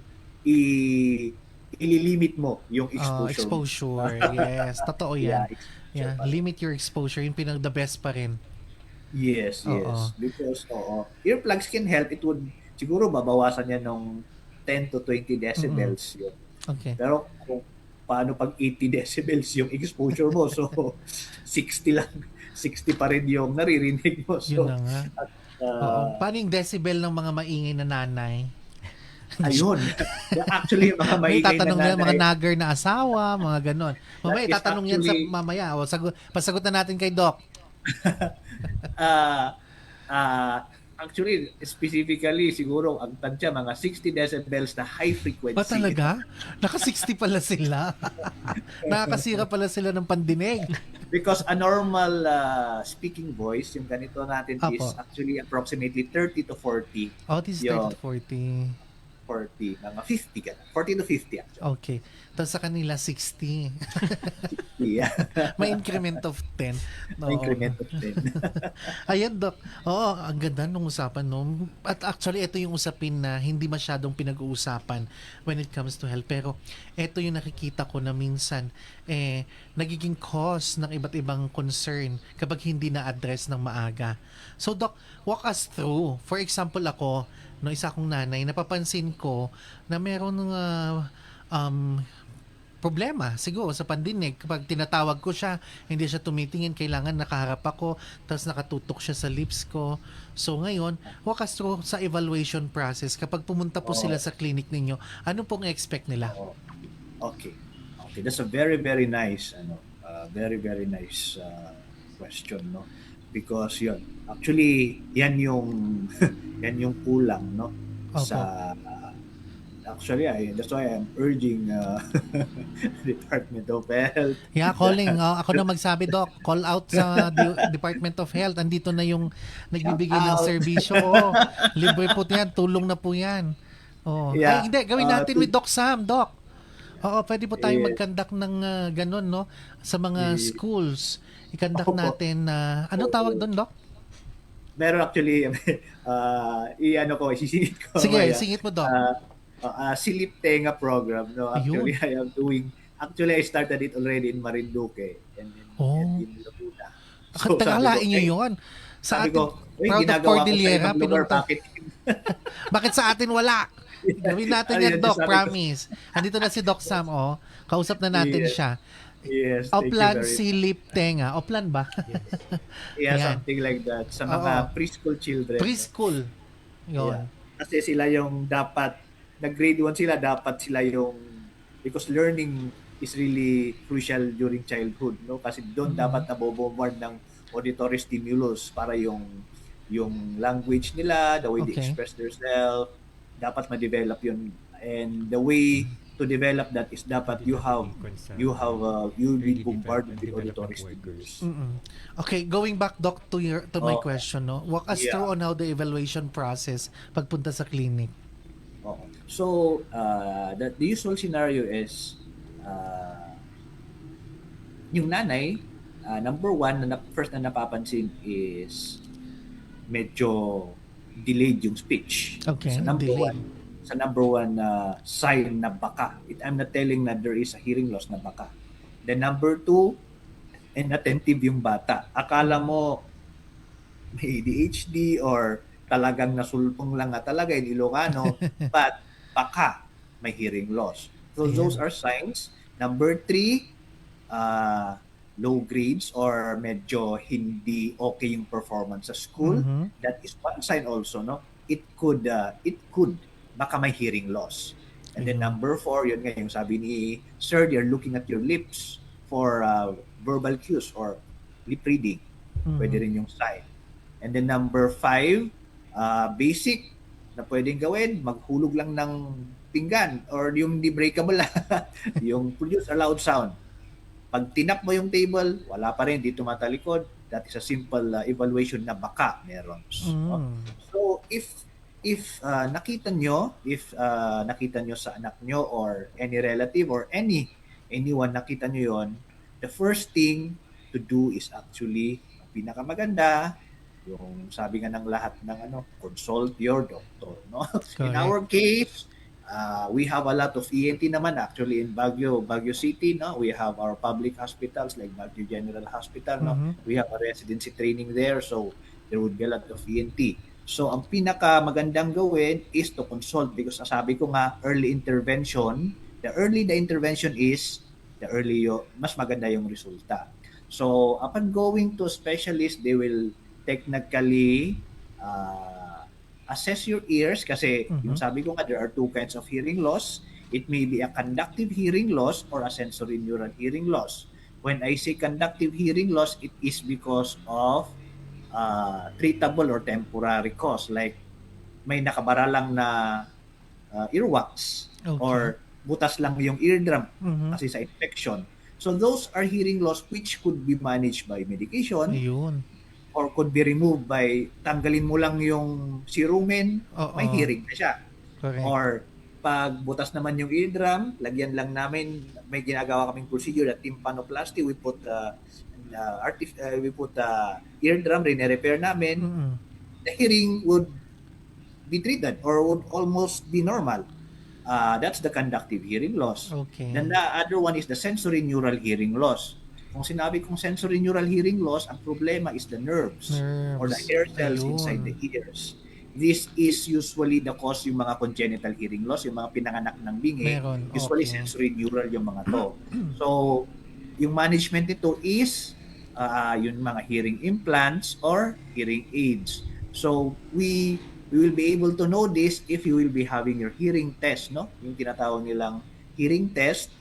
ililimit mo yung exposure. Exposure. Yes, totoo Yeah, yan. exposure Yeah, pa rin. limit your exposure, yung pinag the best pa rin. Yes, Oo. yes. Because earplugs can help. It would siguro babawasan yan ng 10 to 20 decibels yun. Okay. Pero kung paano pag 80 decibels yung exposure mo, so 60 lang, 60 pa rin yung naririnig mo. So, Yun na nga. Oo. Paano yung decibel ng mga maingay na nanay? ayun. Actually, yung mga May maingay na tatanong yan, mga nanay, nagger na asawa, mga ganon. Mamaya, That is tatanong yan sa actually- mamaya. O, pasagot na natin kay Doc. ah actually, specifically, siguro, ang tansya, mga 60 decibels na high frequency. Ba talaga? Naka-60 pala sila. Nakakasira pala sila ng pandinig. Because a normal speaking voice, yung ganito natin is Apo. actually approximately 30 to 40. Oh, this is Yung 30 to 40. 40, mga 50 ka na. 40 to 50 actually. Okay. Tapos sa kanila, 60. Yeah. May increment of 10. Oo. Increment of 10. Ayan, Doc. Oo, ang ganda nung usapan, no? At actually, ito yung usapin na hindi masyadong pinag-uusapan when it comes to health. Pero ito yung nakikita ko na minsan, nagiging cause ng iba't ibang concern kapag hindi na-address ng maaga. So, Doc, walk us through. For example, ako, no, isa akong nanay, napapansin ko na meron ng problema siguro sa pandinig. Kapag tinatawag ko siya, hindi siya tumitingin, kailangan nakaharap ako, tapos nakatutok siya sa lips ko. So ngayon, walk us through sa evaluation process. Kapag pumunta po sila sa clinic ninyo, ano pong expect nila? Okay. Okay, that's a very very nice very nice question, no? Because yun, actually yan yung yan yung kulang, no? Opo. Sa Actually, that's why I'm urging Department of Health. Yeah, calling. Ako na magsabi, Doc. Call out sa Department of Health. Andito na yung Shout nagbibigay ng out. serbisyo. Oo, libre po yan. Tulong na po yan. Oh. Ay, Yeah. hindi. Gawin natin with Doc Sam, Doc. Oo, pwede po tayong Yes. mag-conduct ng ganun, no? Sa mga Yes. schools. I-conduct Opo. natin na, ano tawag doon, Doc? Meron actually, isisingit ko. Sige, mamaya. singit mo, Doc. Silip Tenga program. No? Actually, Ayun. I started it already in Marinduque and in Laguna. Akalain nyo yun. Sa sabi atin, ko, proud of ginagawa ko sa Cordillera, ibang lugar, pinunta. bakit? Bakit sa atin wala? Gawin natin Ayun, yan, Doc, sabi ko. promise. Andito na si Doc Sam, oh. Kausap na natin Yes. siya. Yes, thank you Oplan very Silip Tenga. Oplan ba? Yeah, Ayan. something like that. Sa mga Oo. preschool children. Preschool. Yun. Yeah. Kasi sila yung dapat, nag-grade 1 sila, dapat sila yung, because learning is really crucial during childhood, no? Kasi doon dapat nabobombard ng auditory stimulus para yung language nila, the way they Okay. express themselves, dapat ma-develop yun. And the way to develop that is dapat you'll be bombarded with auditory stimulus. Okay, going back, Doc, to my Oh. question, no? Walk us Yeah. through on how the evaluation process pagpunta sa clinic. Oo. So, the usual scenario is yung nanay, number one, first na napapansin is medyo delayed yung speech. Okay, Sa number delayed. one sign na baka. I'm not telling na there is a hearing loss na baka. The number two, inattentive yung bata. Akala mo may ADHD or talagang nasulpong lang nga talaga in Ilocano, but baka may hearing loss. So Ayan. those are signs. Number three, low grades or medyo hindi okay yung performance sa school. Mhm. That is one sign also, no? It could baka may hearing loss. And then Ayun. number four, yun nga yung sabi ni Sir, you're looking at your lips for verbal cues or lip reading. Pwede rin yung sign. And then number five, basic na pwedeng gawin, maghulog lang ng pinggan or yung di breakable yung produce a loud sound. Pag tinap mo yung table, wala pa rin, di tumatalikod. That is a simple evaluation na baka meron. No? So if nakita nyo sa anak nyo or any relative or anyone nakita nyo yon, the first thing to do is actually pinakamaganda yung sabi nga ng lahat ng consult your doctor, no? In Correct. our case, we have a lot of ENT naman actually in Baguio City, no? We have our public hospitals like Baguio General Hospital, no? We have a residency training there, so there would be a lot of ENT. So ang pinaka magandang gawin is to consult because sabi ko nga early intervention, the intervention is mas maganda yung resulta. So upon going to a specialist, they will technically assess your ears kasi yung sabi ko nga there are two kinds of hearing loss. It may be a conductive hearing loss or a sensory neural hearing loss. When I say conductive hearing loss, it is because of treatable or temporary cause like may nakabara lang na earwax or butas lang yung eardrum kasi sa infection. So those are hearing loss which could be managed by medication Ayun. or could be removed by tanggalin mo lang yung cerumen, may hearing na siya. Correct. Or pag butas naman yung eardrum, lagyan lang namin, may ginagawa kaming procedure at tympanoplasty, we put eardrum, rene-repair namin, the hearing would be treated or would almost be normal. That's the conductive hearing loss. Okay. Then the other one is the sensory neural hearing loss. Kung sinabi kong sensory neural hearing loss, ang problema is the nerves or the hair cells Ayun. inside the ears. This is usually the cause yung mga congenital hearing loss, yung mga pinanganak ng bingi. Meron. Usually Okay. sensory neural yung mga to. So, yung management nito is yung mga hearing implants or hearing aids. So, we will be able to know this if you will be having your hearing test, no? Yung tinatawag nilang hearing test.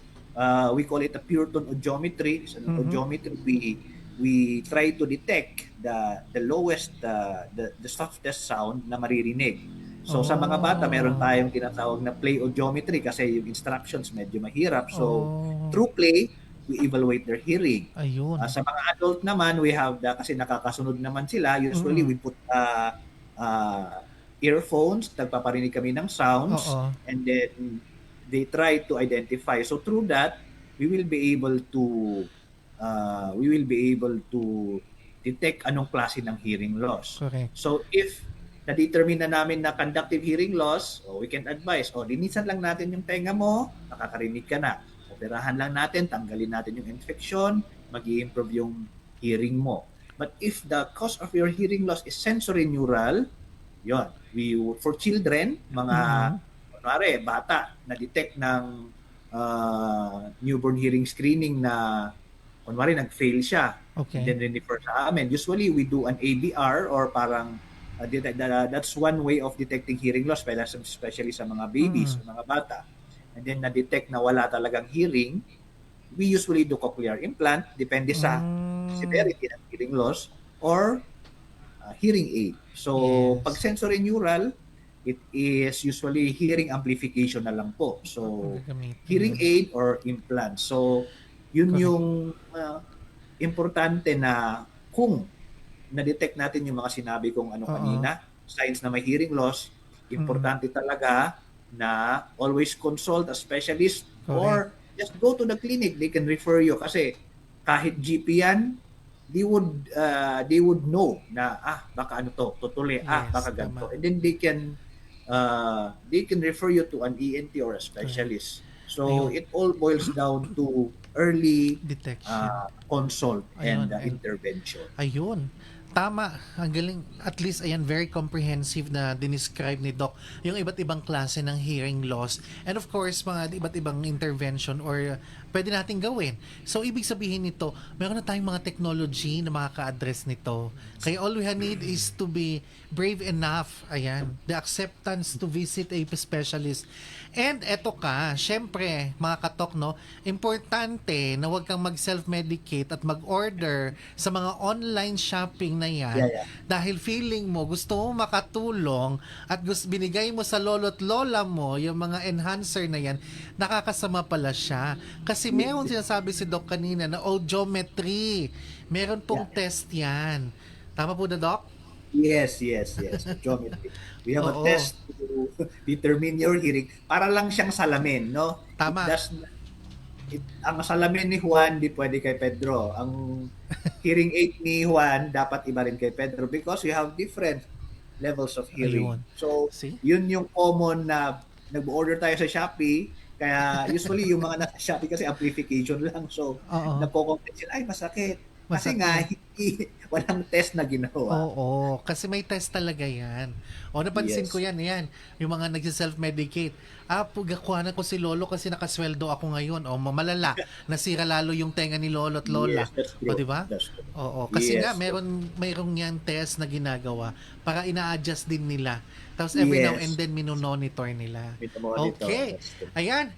We call it a Purton audiometry. So, audiometry, we try to detect the lowest, the softest sound na maririnig. So sa mga bata, Oh. meron tayong tinatawag na play audiometry kasi yung instructions medyo mahirap. So Oh. through play, we evaluate their hearing. Ayun. Sa mga adult naman, we have kasi nakakasunod naman sila. Usually, we put earphones, nagpaparinig kami ng sounds, Oo. and then they try to identify. So through that, we will be able to detect anong klase ng hearing loss. Correct. So if na-determine na namin na conductive hearing loss, we can advise, linisan lang natin yung tenga mo, nakakarinig ka na. Operahan lang natin, tanggalin natin yung infection, mag-i-improve yung hearing mo. But if the cause of your hearing loss is sensory neural, yon, for children, mga kunwari, bata, na-detect ng newborn hearing screening na kunwari nag-fail siya, Okay. then refer sa amin. Usually, we do an ABR or parang that's one way of detecting hearing loss, especially sa mga babies, sa mga bata. And then na-detect na wala talagang hearing, we usually do cochlear implant, depende sa severity ng hearing loss, or hearing aid. So, Yes. pag sensory neural, it is usually hearing amplification na lang po. So, Gagamitin hearing yun. aid or implant. So, yun Correct. yung importante na kung na-detect natin yung mga sinabi kong kanina, signs na may hearing loss, importante talaga na always consult a specialist or just go to the clinic. They can refer you kasi kahit GP yan, they would know na baka tutuli, Yes, baka ganito. tama. And then they can refer you to an ENT or a specialist. So Ayun. it all boils down to early Detection. consult and Ayun, and- intervention. Ayun. Tama, ang galing. At least, ayan, very comprehensive na dinescribe ni Doc yung iba't ibang klase ng hearing loss. And of course, mga iba't ibang intervention or pwede nating gawin. So, ibig sabihin nito, meron na tayong mga technology na makaka-address nito. Kaya all we need is to be brave enough, ayan, the acceptance to visit a specialist. And eto ka, syempre, mga katok, no, importante na huwag kang mag-self-medicate at mag-order sa mga online shopping na yan. Yeah. Dahil feeling mo, gusto mo makatulong at binigay mo sa lolo't lola mo yung mga enhancer na yan, nakakasama pala siya. Kasi meron sinasabi si Doc kanina na audiometry. Meron pong test yan. Tama po na, Doc? Yes. Geometry. We have Oo. a test to determine your hearing. Para lang siyang salamin, no? Tama. Ang salamin ni Juan, di pwede kay Pedro. Ang hearing aid ni Juan, dapat iba rin kay Pedro because we have different levels of hearing. Ayun. So, See? yun yung common na nag-order tayo sa Shopee. Kaya usually yung mga nasa Shopee kasi amplification lang. So, Oo. napo-complain sila, masakit. Kasi Masakit. nga, walang test na ginawa. Oo, kasi may test talaga yan. Napansin Yes. ko yan, yung mga nagsiself-medicate. Pagakuhanan ko si Lolo kasi nakasweldo ako ngayon. Malala, nasira lalo yung tenga ni Lolo at Lola. Yes, that's true. Di ba? That's true. Oo, kasi Yes. nga, mayroong yan test na ginagawa para ina-adjust din nila. Tapos every now and then, minumonitor nila. Monitor, Okay. that's true. Ayan.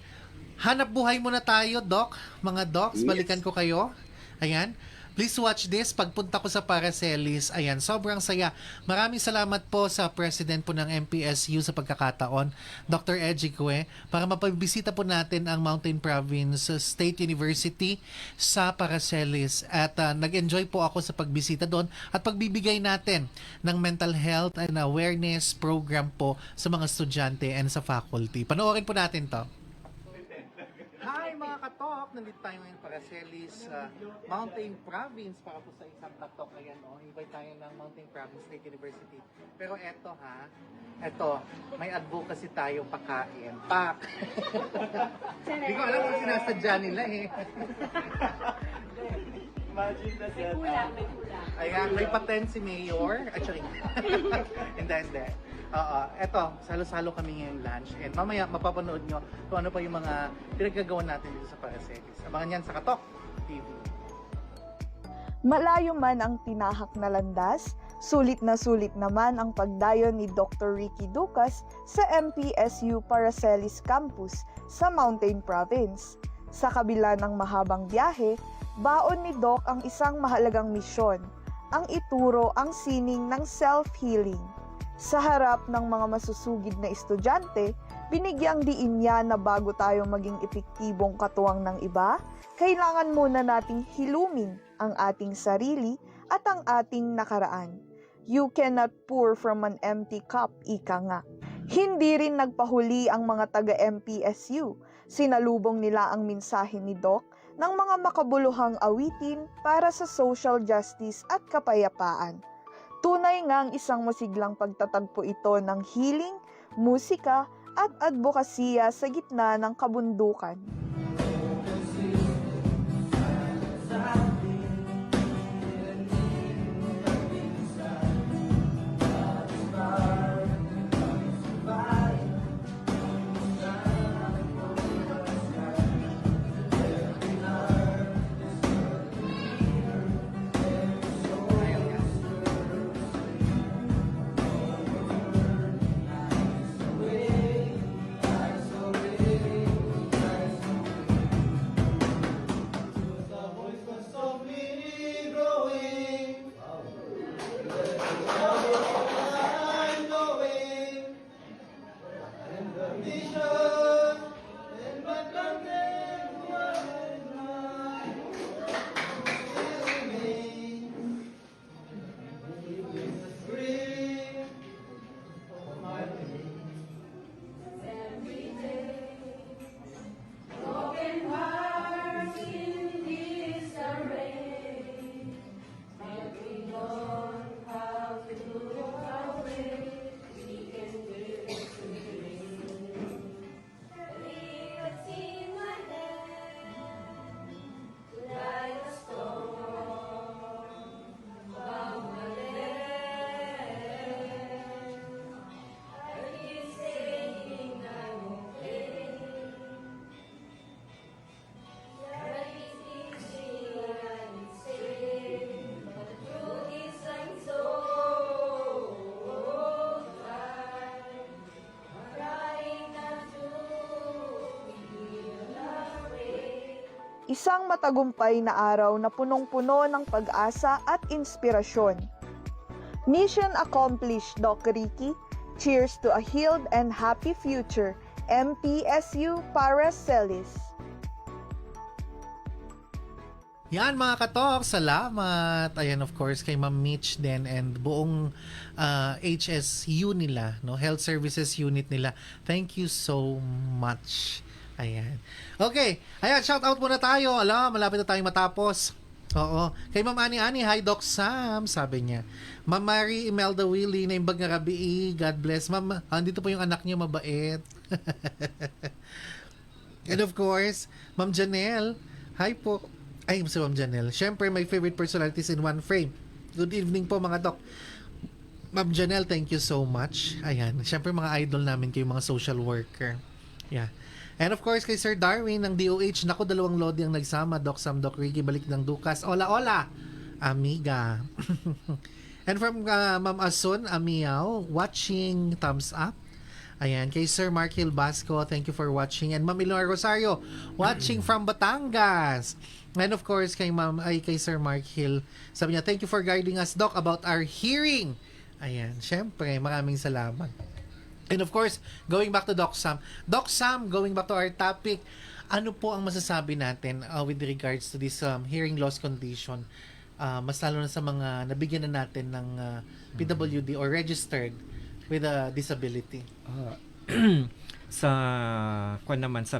Hanap buhay muna tayo, Doc. Mga Docs, Yes. balikan ko kayo. Ayan. Please watch this. Pagpunta ko sa Paracelis, ayan, sobrang saya. Maraming salamat po sa President po ng MPSU sa pagkakataon, Dr. Edgy Cue, para mapagbisita po natin ang Mountain Province State University sa Paracelis. At nag-enjoy po ako sa pagbisita doon at pagbibigay natin ng mental health and awareness program po sa mga estudyante and sa faculty. Panoorin po natin to. Hi mga katok! Nandito tayo ngayon para Paracelis Mountain Province para po sa isang katok. Ayan invite tayo ng Mountain Province State University. Pero eto, may advocacy tayo pakain. Pak! Hindi ko alam kung sinasadya nila Imagine na siya. May kulang. Ayan, may patent si Mayor. Actually, hindi. Eto, salo-salo kami ngayong lunch. And mamaya, mapapanood nyo kung ano pa yung mga pinaggagawa natin dito sa Paracelis. Abangan yan sa Katok TV. Malayo man ang tinahak na landas, sulit naman ang pagdayo ni Dr. Ricky Ducas sa MPSU Paracelis Campus sa Mountain Province. Sa kabila ng mahabang biyahe, baon ni Doc ang isang mahalagang misyon, ang ituro ang sining ng self-healing. Sa harap ng mga masusugid na estudyante, binigyang diin niya na bago tayo maging epektibong katuwang ng iba, kailangan muna nating hilumin ang ating sarili at ang ating nakaraan. You cannot pour from an empty cup, ika nga. Hindi rin nagpahuli ang mga taga-MPSU. Sinalubong nila ang mensahe ni Doc ng mga makabuluhang awitin para sa social justice at kapayapaan. Tunay ngang isang masiglang pagtatagpo ito ng healing, musika at advokasya sa gitna ng kabundukan. Isang matagumpay na araw na punong-puno ng pag-asa at inspirasyon. Mission accomplished, Doc Ricky. Cheers to a healed and happy future. MPSU Paracelis. Yan mga katok, salamat. Ayan, of course kay Ma'am Mitch din and buong HSU nila, no, Health Services Unit nila. Thank you so much. Ayan. Okay, ayan, shout out muna tayo. Alam, malapit na tayong matapos. Oo. Kay Ma'am Ani, hi Doc Sam, sabi niya. Ma'am Mary Imelda Willie, na imbag nga gabi, God bless. Ma'am, andito po yung anak niyo, mabait. And of course, Ma'am Janelle, hi po. Ay, si Ma'am Janelle. Siyempre, my favorite personalities in one frame. Good evening po mga Doc. Ma'am Janelle, thank you so much. Ayan, siyempre mga idol namin kayo, mga social worker. Yeah. And of course, kay Sir Darwin ng DOH, naku, 2 lodi ang nagsama, Doc Sam, Doc Ricky, balik ng Dukas. Ola, amiga. And from Ma'am Asun, Amiao, watching, thumbs up. Ayan, kay Sir Mark Hill Basco, thank you for watching. And Ma'am Eleanor Rosario, watching from Batangas. And of course, kay Sir Mark Hill, sabi niya, thank you for guiding us, Doc, about our hearing. Ayan, syempre, maraming salamat. And of course, going back to Doc Sam. Doc Sam, going back to our topic, ano po ang masasabi natin with regards to this hearing loss condition? Mas lalo na sa mga nabigyan na natin ng PWD or registered with a disability. Sa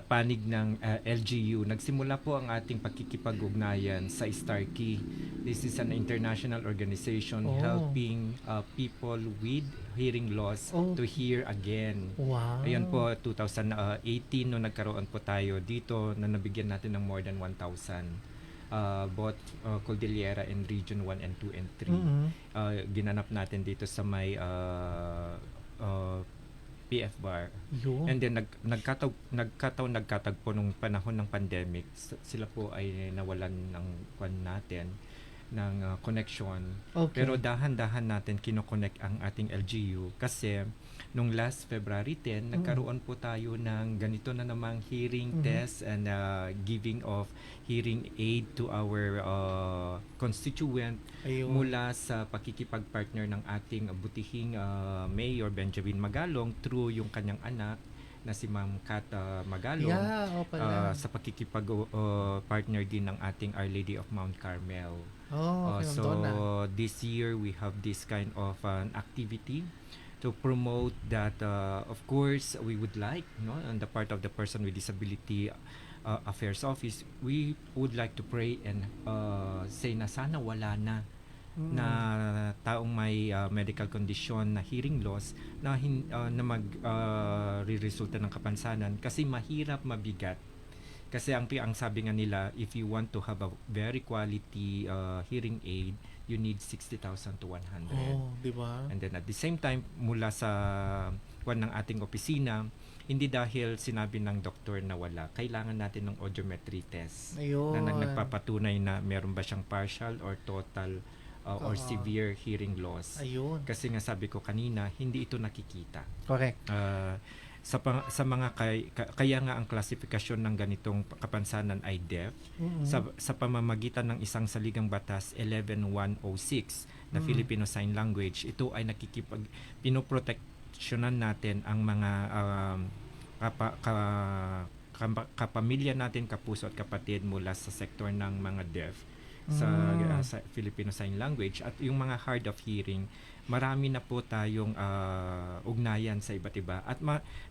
panig ng LGU, nagsimula po ang ating pakikipag-ugnayan sa STARKey. This is an international organization helping people with hearing loss to hear again. Wow. Ayan po, 2018 no nagkaroon po tayo dito na nabigyan natin ng more than 1,000. Both Cordillera and Region 1 and 2 and 3. Mm-hmm. Ginanap natin dito sa may PF bar. Yun. And then nagkatagpo nung panahon ng pandemic, sila po ay nawalan ng kwan natin. connection. Okay. Pero dahan-dahan natin kinoconnect ang ating LGU kasi nung last February 10, nagkaroon po tayo ng ganito na namang hearing test and giving of hearing aid to our constituent Ayun. mula sa pakikipag-partner ng ating butihing Mayor Benjamin Magalong through yung kanyang anak na si Ma'am Kat Magalong. Yeah, pala. Sa pakikipag-partner din ng ating Our Lady of Mount Carmel. Okay, Ma'am So Donna. this year we have this kind of an activity to promote that of course we would like, on the part of the Person with Disability Affairs Office, we would like to pray and say na sana wala na taong may medical condition na hearing loss na re-resulta ng kapansanan kasi mahirap, mabigat. Kasi ang sabi nga nila, if you want to have a very quality hearing aid, you need 60,000 to 100. Di ba? And then at the same time, mula sa ng ating opisina, hindi dahil sinabi ng doktor na wala, kailangan natin ng audiometry test Ayun. na nagpapatunay na meron ba siyang partial or total or severe hearing loss. Ayun. Kasi nga sabi ko kanina, hindi ito nakikita. Correct. Sa mga kaya nga ang klasifikasyon ng ganitong kapansanan ay deaf sa pamamagitan ng isang saligang batas 11106 na Filipino Sign Language. Ito ay pinoproteksyonan natin ang mga kapamilya natin, kapuso at kapatid mula sa sektor ng mga deaf sa Filipino Sign Language at yung mga hard of hearing. Marami na po tayong ugnayan sa iba't iba at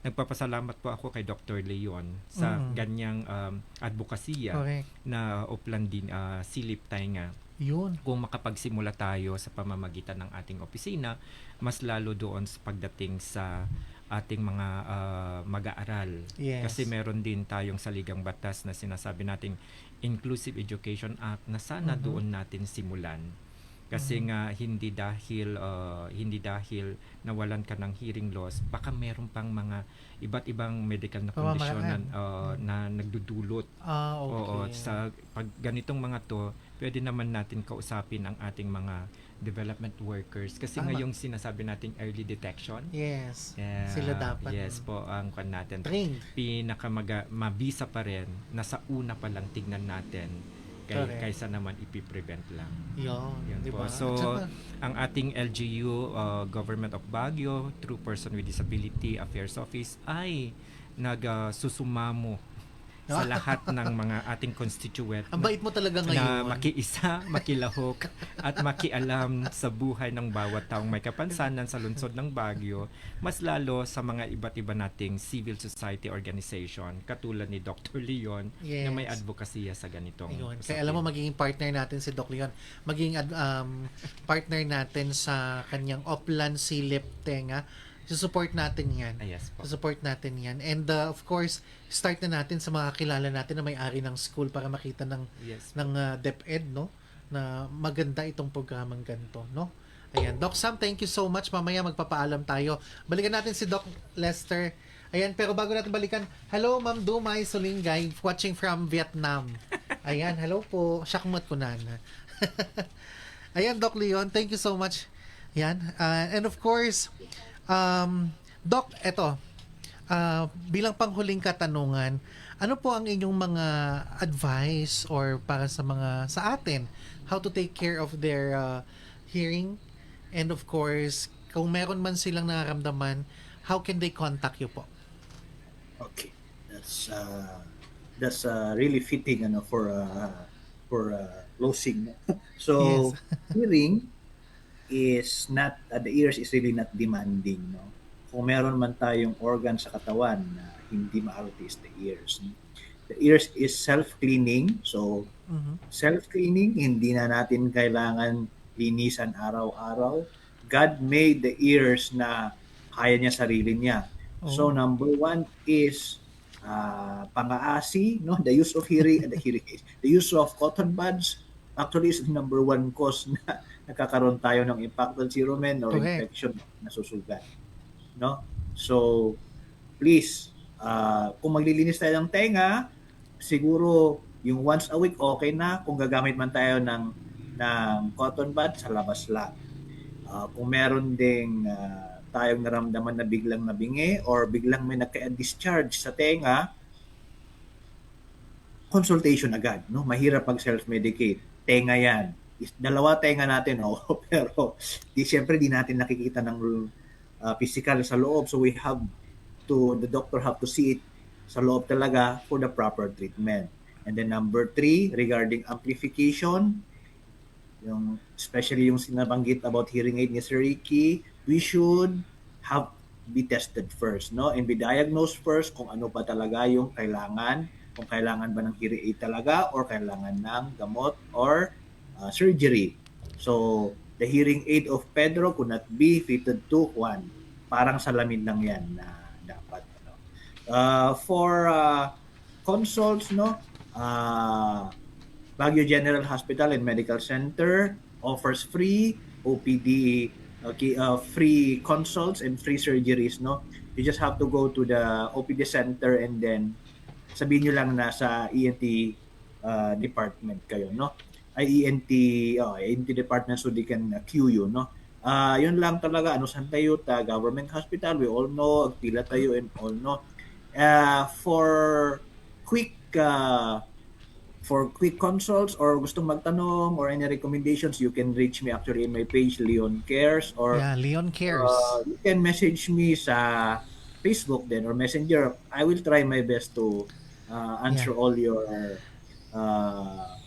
nagpapasalamat po ako kay Dr. Leon sa ganyang advokasya Correct. na uplan din silip tainga. Yun. Kung makapagsimula tayo sa pamamagitan ng ating opisina, mas lalo doon sa pagdating sa ating mga mag-aaral. Yes. Kasi meron din tayong saligang batas na sinasabi nating Inclusive Education Act na sana doon natin simulan. Kasi nga hindi dahil nawalan ka ng hearing loss, baka meron pang mga iba't ibang medical na kondisyon na nagdudulot. Okay. Oo, sa pag ganitong mga to, pwede naman natin kausapin ang ating mga development workers kasi Tama. ngayong sinasabi nating early detection. Yes. Yeah, Sila dapat. Yes po ang kan natin. Trained. Mabisa pa rin na sa una pa lang tignan natin Correct. kaysa naman ipiprevent lang. Yun. Yan Di po. ba? So, At saka, ang ating LGU, Government of Baguio, through Person with Disability Affairs Office, ay nagsusumamo sa lahat ng mga ating constituent ang bait mo talaga na ngayon. makiisa, makilahok, at makialam sa buhay ng bawat taong may kapansanan sa lungsod ng Baguio, mas lalo sa mga iba't iba nating civil society organization, katulad ni Dr. Leon, Yes. na may advokasya sa ganitong Ayun. usapin. Kaya alam mo, magiging partner natin si Doc Leon. Magiging partner natin sa kanyang Oplan Silip Tenga. Susupport natin yan. Yes po. Susupport natin yan. And of course, start na natin sa mga kilala natin na may-ari ng school para makita ng Yes. DepEd, no? Na maganda itong programang ganito, no? Ayan. Doc Sam, thank you so much. Mamaya magpapaalam tayo. Balikan natin si Doc Lester. Ayan, pero bago natin balikan, hello Ma'am Dumay Solingay, watching from Vietnam. Ayan, hello po. Shakmat ko na. Ayan, Doc Leon, thank you so much. Ayan. And of course, Doc, eto, bilang panghuling katanungan, ano po ang inyong mga advice or para sa atin, how to take care of their hearing? And of course, kung meron man silang nararamdaman, how can they contact you po? Okay, that's really fitting for closing. So hearing is not the ears is really not demanding, no. Kung meron man tayong organ sa katawan na hindi ma-artist the ears. The ears is self-cleaning. So self-cleaning, hindi na natin kailangan linisan araw-araw. God made the ears na kaya niya sarili niya. So number one is pang-aasi, no? The use of hearing and the use of cotton buds actually is the number one cause na nagkakaroon tayo ng impacted seromen or infection na susugat, no? So please, kung maglilinis tayo ng tenga, siguro yung once a week okay na. Kung gagamit man tayo ng ng cotton bud, sa labas lang. Kung meron ding tayong naramdaman na biglang nabingi or biglang may nagka-discharge sa tenga, consultation agad, no? Mahirap pag self-medicate. Tenga yan. Dalawa tenga natin, oh, pero siyempre di natin nakikita ng physical sa loob. So the doctor have to see it sa loob talaga for the proper treatment. And then number 3, regarding amplification, especially yung sinabanggit about hearing aid ni Sir Ricky, we should be tested first, no? And be diagnosed first kung ano pa talaga yung kailangan, kung kailangan ba ng hearing aid talaga or kailangan ng gamot or surgery. So, the hearing aid of Pedro could not be fitted to Juan. Parang salamin lang yan na dapat. No? For consults, no? Baguio General Hospital and Medical Center offers free OPD, free consults and free surgeries, no? You just have to go to the OPD center and then sabihin nyo lang na sa ENT department kayo, no? ENT department, so they can queue you, no? Yun lang talaga, Santa Yuta Government Hospital, we all know, Agpila tayo and all, no? For quick consults or gustong magtanong or any recommendations, you can reach me actually in my page, Leon Cares, or Leon Cares. You can message me sa Facebook then or Messenger. I will try my best to answer all your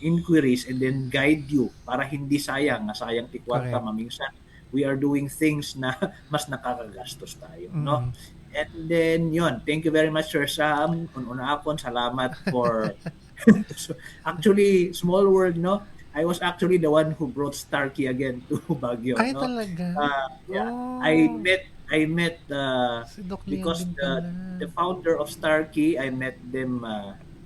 inquiries and then guide you para hindi sayang tikwarta. Maminsan we are doing things na mas nakakagastos tayo, no? And then yun, thank you very much, Sir Sam. Una akon, salamat for actually, small world, no? I was actually the one who brought Starkey again to Baguio. Ay, no? talaga? Yeah. Oh. I met Si Doc Leon because din pala. the founder of Starkey, I met them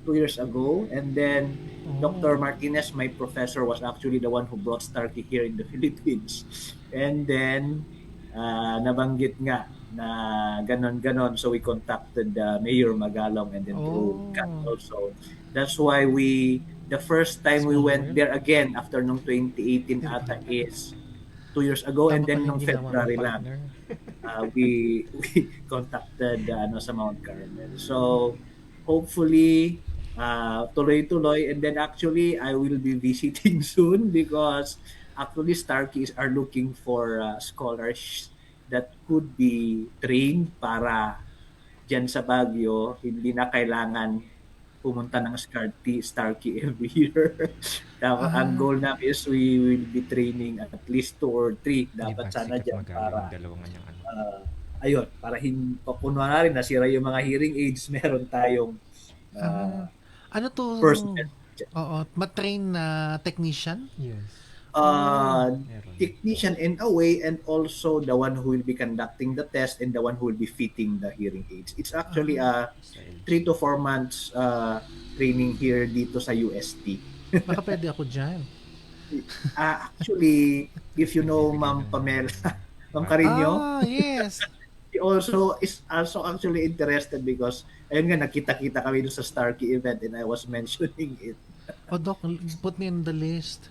2 years ago, and then Dr. Martinez, my professor, was actually the one who brought Starkey here in the Philippines. And then nabanggit nga na ganon, so we contacted Mayor Magalong and then through Kat also. That's why the first time we went there again after nung 2018 ata is 2 years ago, and then nung February lang we contacted sa Mount Carmel. So hopefully tuloy-tuloy, and then actually I will be visiting soon because actually Starkeys are looking for scholars that could be trained para dyan sa Baguio, hindi na kailangan pumunta ng Starkey every year. Ang goal namin is we will be training at least 2 or 3 dapat sana dyan para ayun, para papunuan na rin nasira yung mga hearing aids, meron tayong ano to? person. Matrain na technician? Yes. Technician in a way, and also the one who will be conducting the test and the one who will be fitting the hearing aids. It's actually 3 to 4 months training here dito sa UST. Baka pwede ako dyan. Actually, if you know Ma'am Pamela, Ma'am Carino, yes. she also is also actually interested because ayun nga, nakita-kita kami doon sa Starkey event and I was mentioning it. Doc, put me on the list.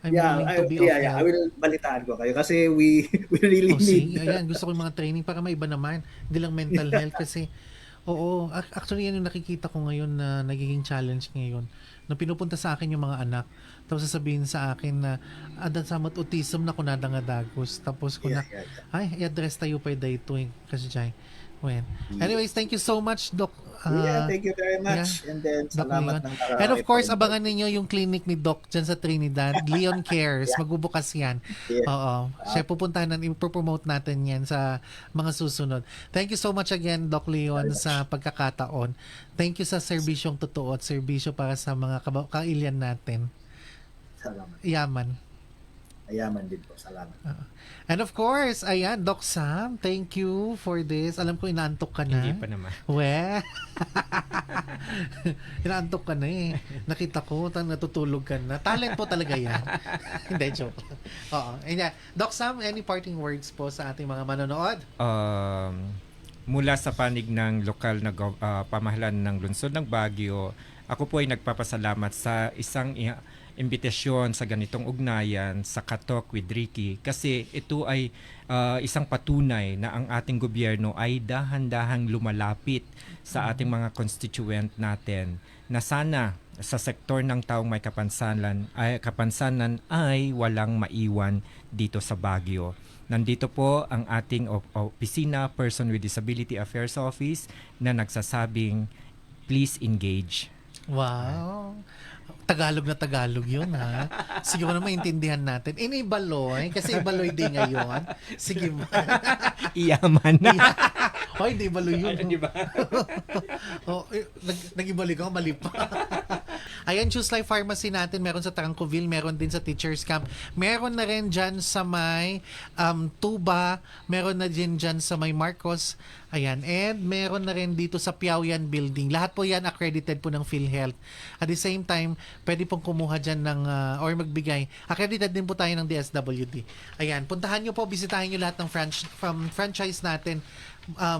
I'm Yeah, willing to be of help. I will balitaan ko kayo kasi we really need. Ayan, gusto ko yung mga training para maiba naman. Hindi lang mental health kasi actually yan yung nakikita ko ngayon na nagiging challenge ngayon. Na pinupunta sa akin yung mga anak, tapos sasabihin sa akin na adan samot autism na kunada nga dagos. Tapos i-address tayo pa dito kasi dyan. Anyways, thank you so much, Doc. Thank you very much. And then, salamat ng And of course, abangan ninyo yung clinic ni Doc dyan sa Trinidad. Leon Cares. Magbubukas yan. Yeah. Oo. Siya pupuntahan natin, ipopromote natin yan sa mga susunod. Thank you so much again, Doc Leon, sa pagkakataon. Thank you sa serbisyong totoo at serbisyo para sa mga kailian natin. Salamat. Ayaman din po. Salamat. And of course, ayan, Doc Sam, thank you for this. Alam ko inaantok ka na. Hindi pa naman. Inaantok ka na eh. Nakita ko, natutulog ka na. Talent po talaga yan. Hindi, joke. Oo. Doc Sam, any parting words po sa ating mga manonood? Mula sa panig ng lokal na pamahalaan ng lungsod ng Baguio, ako po ay nagpapasalamat sa isang imbitasyon sa ganitong ugnayan sa Katok with Ricky kasi ito ay isang patunay na ang ating gobyerno ay dahan-dahang lumalapit sa ating mga constituent natin na sana sa sektor ng taong may kapansanan ay walang maiwan dito sa Baguio. Nandito po ang ating opisina, Person with Disability Affairs Office, na nagsasabing, please engage. Wow. Tagalog na Tagalog yun, ha? Sige mo na maintindihan natin. Ini Baloy, kasi Baloy din ngayon. Sige mo. Iyaman na. Hoy, hindi Baloy yun. Di ba? Nag-ibalik ako, mali pa. Ayan, Choose Life Pharmacy natin, meron sa Tangcoville, meron din sa Teachers Camp, meron na rin dyan sa may Tuba, meron na din dyan sa may Marcos, ayan, and meron na rin dito sa Piaoyan Building. Lahat po yan accredited po ng PhilHealth. At the same time, pwede pong kumuha dyan ng, or magbigay, accredited din po tayo ng DSWD. Ayan, puntahan nyo po, bisitahin nyo lahat ng franchise natin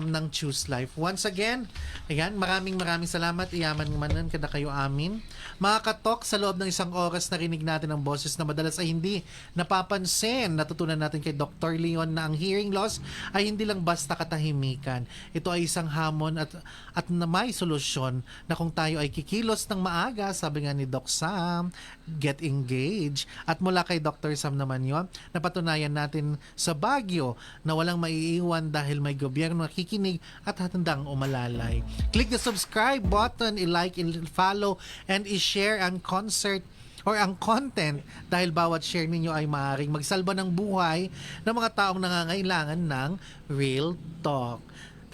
ng Choose Life. Once again, ayan, maraming salamat. Iyaman manan kada kayo amin. Mga katok, sa loob ng isang oras narinig natin ang boses na madalas ay hindi napapansin. Natutunan natin kay Dr. Leon na ang hearing loss ay hindi lang basta katahimikan. Ito ay isang hamon at na may solusyon na kung tayo ay kikilos ng maaga, sabi nga ni Doc Sam, get engaged. At mula kay Dr. Sam naman yon, napatunayan natin sa Baguio na walang maiiwan dahil may gobyerno nakikinig at handang umalalay. Click the subscribe button, i-like, i-follow, and i-share ang concert or ang content dahil bawat share ninyo ay maaaring magsalba ng buhay ng mga taong nangangailangan ng real talk.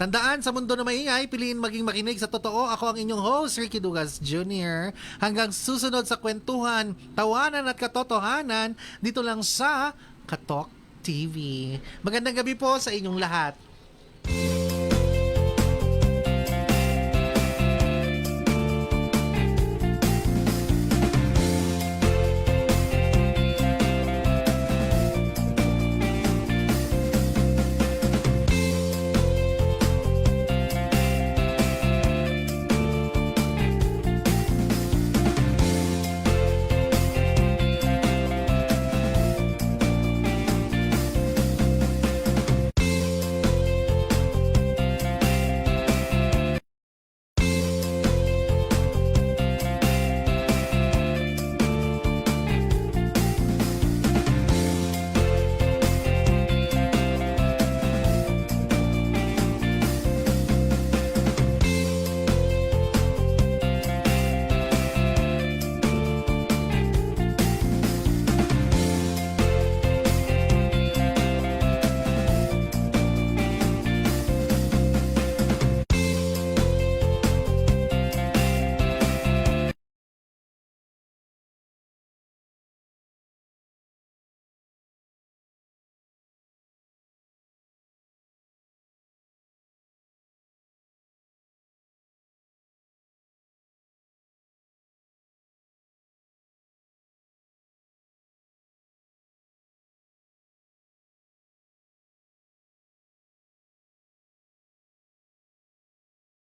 Tandaan, sa mundo na maingay, piliin maging makinig sa totoo. Ako ang inyong host, Ricky Dugas Jr. Hanggang susunod sa kwentuhan, tawanan at katotohanan dito lang sa Katok TV. Magandang gabi po sa inyong lahat.